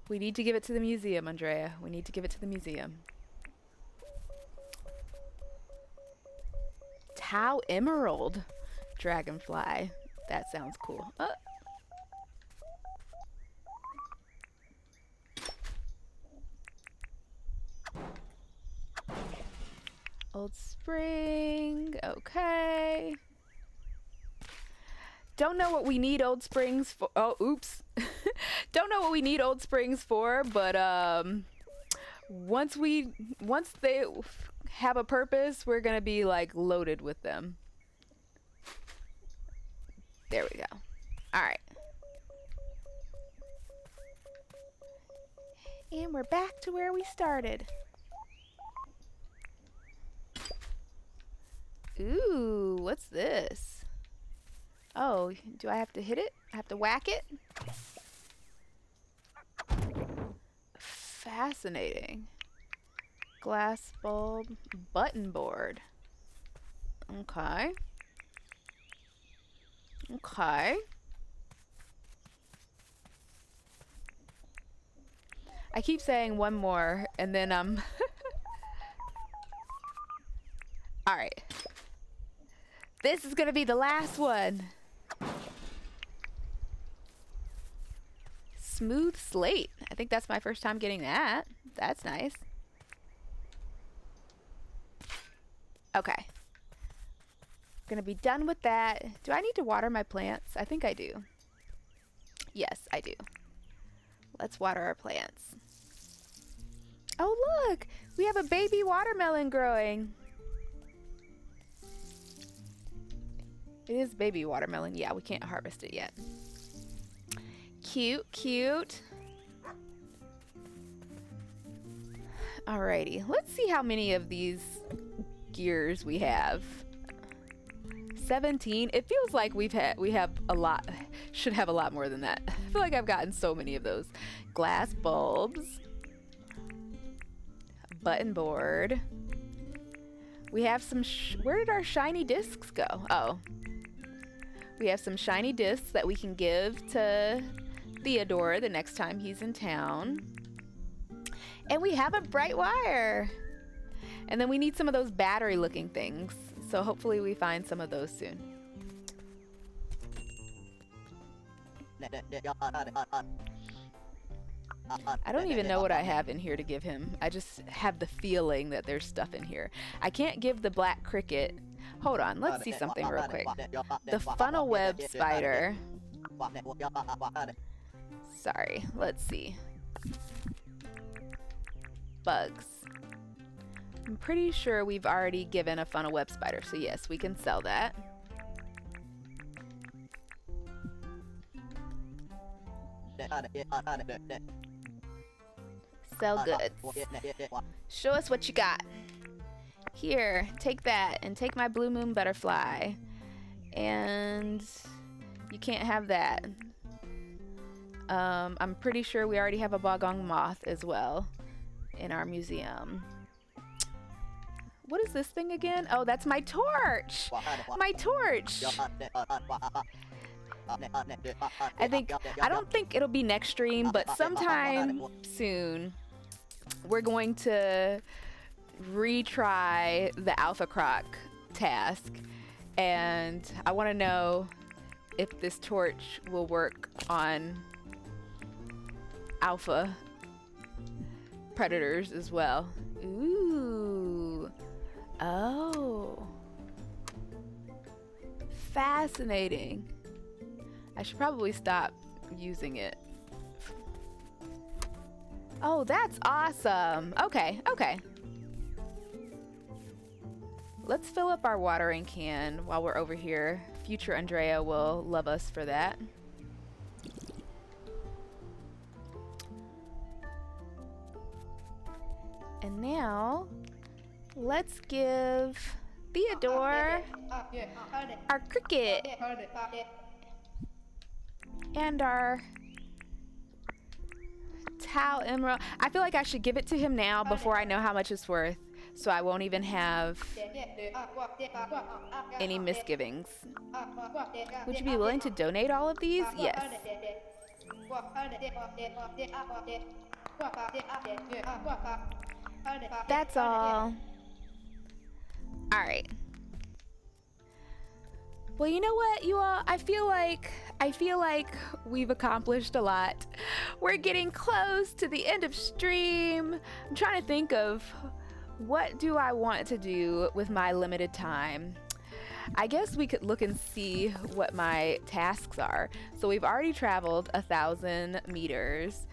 A: we need to give it to the museum, Andrea. We need to give it to the museum. Tau Emerald Dragonfly. That sounds cool. Old spring. Okay. Don't know what we need old springs for. Oh, oops. Don't know what we need old springs for, but once they have a purpose, we're gonna be like loaded with them. There we go. All right. And we're back to where we started. Ooh, what's this? Oh, do I have to hit it? I have to whack it? Fascinating. Glass bulb, button board. Okay. Okay. I keep saying one more, and then I'm... Alright. This is gonna be the last one. Smooth slate. I think that's my first time getting that. That's nice. Okay. Gonna be done with that. Do I need to water my plants? I think I do. Yes, I do. Let's water our plants. Oh, look! We have a baby watermelon growing. It is baby watermelon. Yeah, we can't harvest it yet. Cute, cute. Alrighty, let's see how many of these gears we have. 17. It feels like we have a lot. Should have a lot more than that. I feel like I've gotten so many of those. Glass bulbs. Button board. We have some. Where did our shiny discs go? Oh. We have some shiny discs that we can give to Theodore the next time he's in town. And we have a bright wire. And then we need some of those battery looking things. So hopefully we find some of those soon. I don't even know what I have in here to give him. I just have the feeling that there's stuff in here. I can't give the black cricket. Hold on, let's see something real quick. The funnel web spider. Sorry, let's see. Bugs. I'm pretty sure we've already given a funnel web spider, so yes, we can sell that. Sell goods. Show us what you got. Here, take that, and take my blue moon butterfly. And you can't have that. I'm pretty sure we already have a bogong moth as well in our museum. What is this thing again? Oh, that's my torch! My torch! I don't think it'll be next stream, but sometime soon we're going to retry the Alpha Croc task, and I want to know if this torch will work on alpha predators as well. Ooh. Oh. Fascinating. I should probably stop using it. Oh, that's awesome. Okay, okay. Let's fill up our watering can while we're over here. Future Andrea will love us for that. And now, let's give Theodore our cricket and our Tau Emerald. I feel like I should give it to him now before I know how much it's worth, so I won't even have any misgivings. Would you be willing to donate all of these? Yes. That's all. All right. Well, you know what, you all? I feel like we've accomplished a lot. We're getting close to the end of stream. I'm trying to think of what do I want to do with my limited time? I guess we could look and see what my tasks are. So we've already traveled 1,000 meters,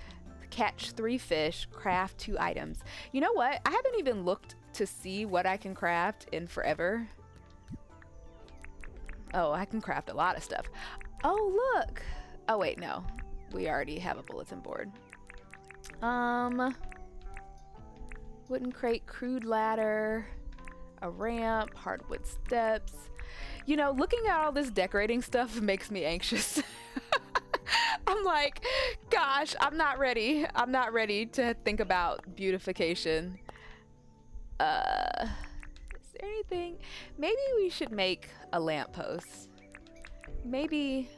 A: catch 3 fish, craft 2 items. You know what? I haven't even looked to see what I can craft in forever. Oh, I can craft a lot of stuff. Oh, look. Oh, wait, no. We already have a bulletin board. Wooden crate, crude ladder, a ramp, hardwood steps. You know, looking at all this decorating stuff makes me anxious. I'm like, gosh, I'm not ready. I'm not ready to think about beautification. Is there anything? Maybe we should make a lamppost. Maybe,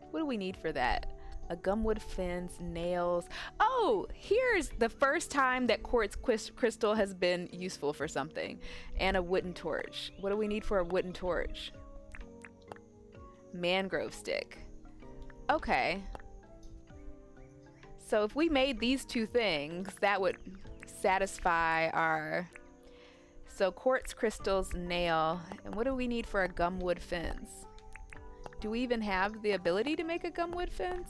A: what do we need for that? A gumwood fence, nails. Oh, here's the first time that quartz crystal has been useful for something. And a wooden torch. What do we need for a wooden torch? Mangrove stick. Okay. So if we made these 2 things, that would satisfy our... So quartz crystals, nail. And what do we need for a gumwood fence? Do we even have the ability to make a gumwood fence?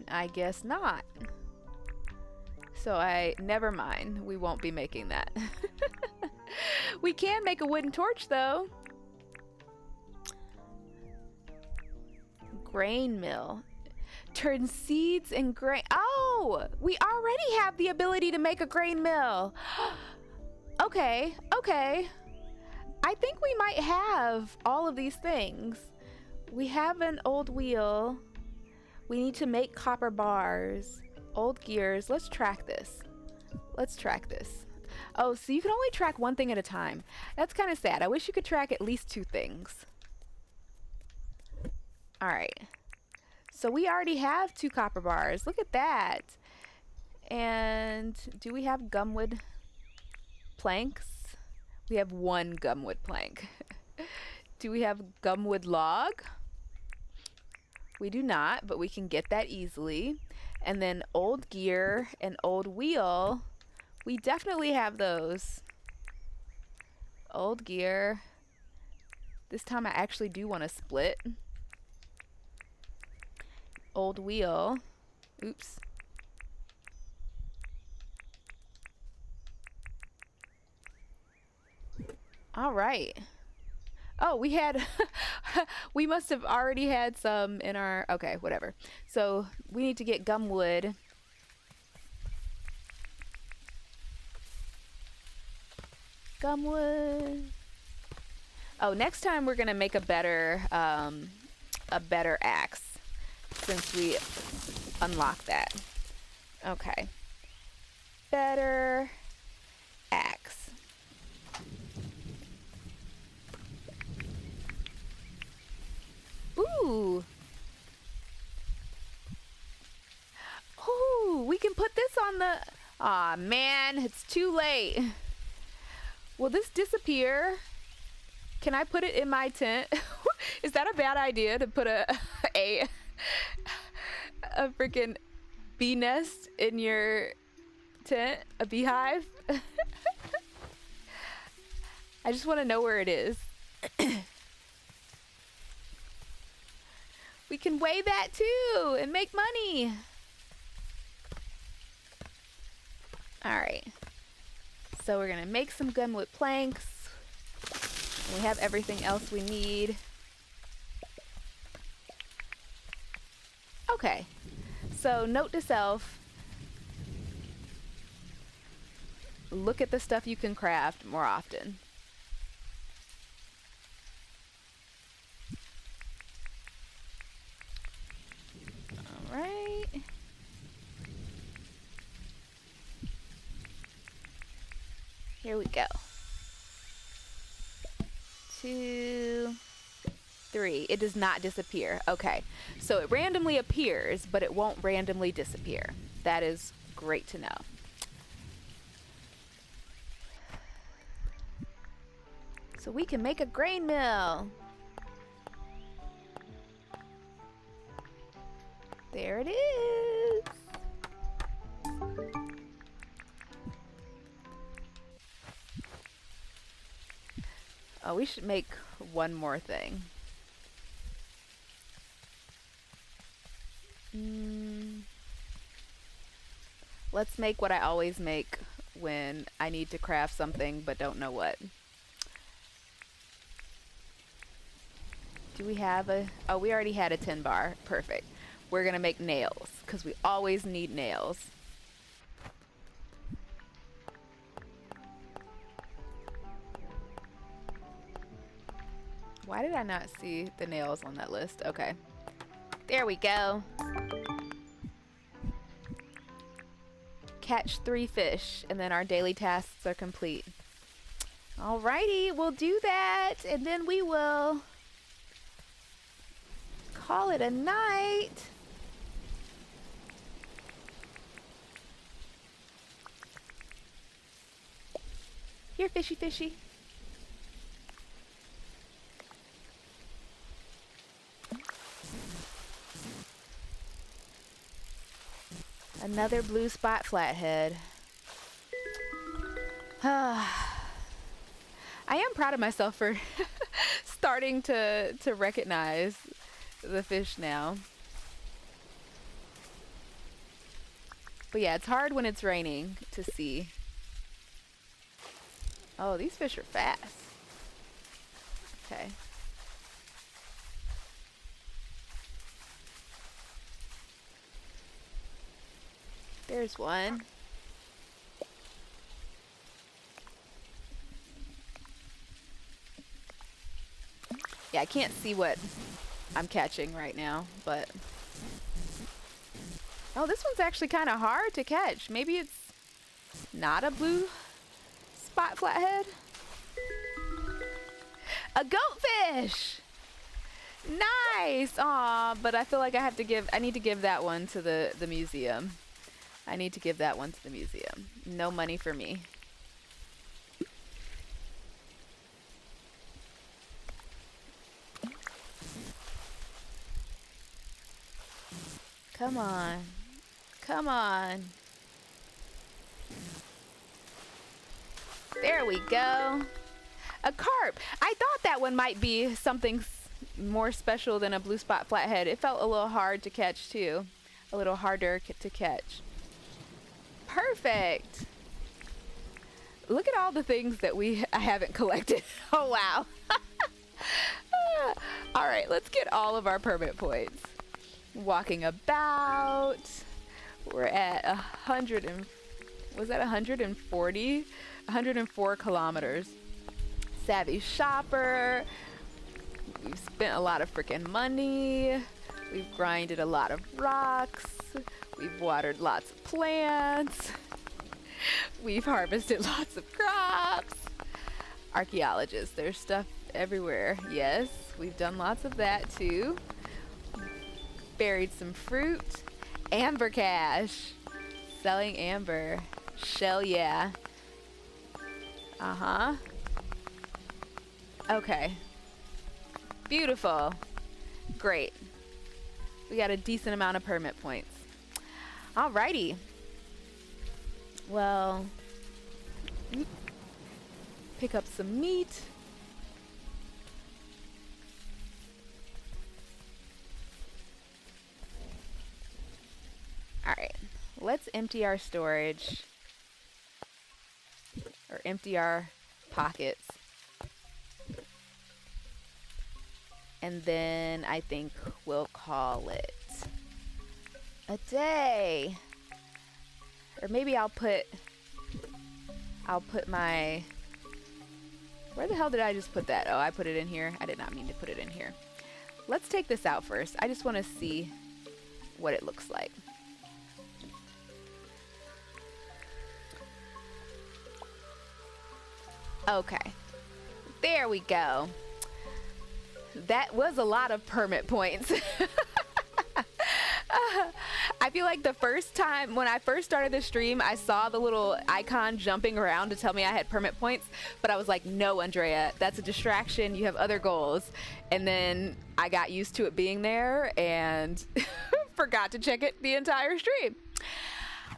A: I guess not. So never mind. We won't be making that. We can make a wooden torch though. Grain mill. Turn seeds and grain. Oh, we already have the ability to make a grain mill. Okay. I think we might have all of these things. We have an old wheel. We need to make copper bars, old gears. Let's track this. Oh, so you can only track 1 thing at a time. That's kind of sad. I wish you could track at least 2 things. All right. So we already have 2 copper bars. Look at that. And do we have gumwood planks? We have 1 gumwood plank. Do we have gumwood log? We do not, but we can get that easily. And then old gear and old wheel. We definitely have those. Old gear. This time I actually do want to split. Old wheel. Oops. All right. Oh, we had, we must have already had some in our, okay, whatever. So we need to get gumwood. Gumwood. Oh, next time we're going to make a better axe since we unlock that. Okay. Better axe. Ooh. Ooh, we can put this on the... Aw, man, it's too late. Will this disappear? Can I put it in my tent? Is that a bad idea to put a freaking bee nest in your tent? A beehive? I just want to know where it is. We can weigh that too and make money. All right. So we're going to make some gumwood planks. We have everything else we need. Okay. So note to self. Look at the stuff you can craft more often. Right. Here we go. 2, 3. It does not disappear. Okay. So it randomly appears, but it won't randomly disappear. That is great to know. So we can make a grain mill. There it is. Oh, we should make one more thing. Let's make what I always make when I need to craft something but don't know what. Do we have a... Oh, we already had a 10 bar. Perfect. We're going to make nails because we always need nails. Why did I not see the nails on that list? Okay. There we go. Catch 3 fish, and then our daily tasks are complete. Alrighty, we'll do that, and then we will call it a night. Here, fishy, fishy. Another blue spot flathead. I am proud of myself for starting to recognize the fish now. But yeah, it's hard when it's raining to see. Oh, these fish are fast. Okay. There's one. Yeah, I can't see what I'm catching right now, but... Oh, this one's actually kind of hard to catch. Maybe it's not a blue spot flathead? A goatfish! Nice! Aw, but I feel like I need to give that one to the museum. I need to give that one to the museum. No money for me. Come on. Come on. There we go. A carp. I thought that one might be something more special than a blue spot flathead. It felt a little hard to catch too. A little harder to catch. Perfect. Look at all the things that I haven't collected. Oh, wow. All right, let's get all of our permit points. Walking about. We're at 100 and... Was that 140? 104 kilometers. Savvy shopper. We've spent a lot of freaking money. We've grinded a lot of rocks. We've watered lots of plants. We've harvested lots of crops. Archaeologists, there's stuff everywhere. Yes, we've done lots of that too. Buried some fruit. Amber cash. Selling amber. Shell, yeah. Uh-huh. Okay. Beautiful. Great. We got a decent amount of permit points. Alrighty. Well, pick up some meat. Alright, let's empty our storage. Or empty our pockets. And then I think we'll call it a day. Or maybe I'll put my... Where the hell did I just put that? Oh, I put it in here. I did not mean to put it in here. Let's take this out first. I just want to see what it looks like. Okay. There we go. That was a lot of permit points. I feel like the first time when I first started the stream, I saw the little icon jumping around to tell me I had permit points, but I was like, no, Andrea, that's a distraction. You have other goals. And then I got used to it being there, and forgot to check it the entire stream.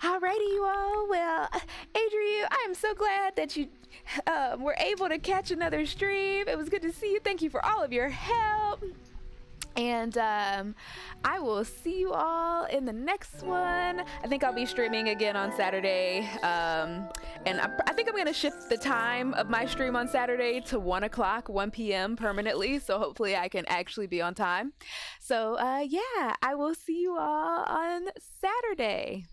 A: Alrighty, you all. Well, Adrian, I am so glad that you were able to catch another stream. It was good to see you. Thank you for all of your help. And I will see you all in the next one. I think I'll be streaming again on Saturday. And I think I'm going to shift the time of my stream on Saturday to 1 p.m. permanently. So hopefully I can actually be on time. So yeah, I will see you all on Saturday.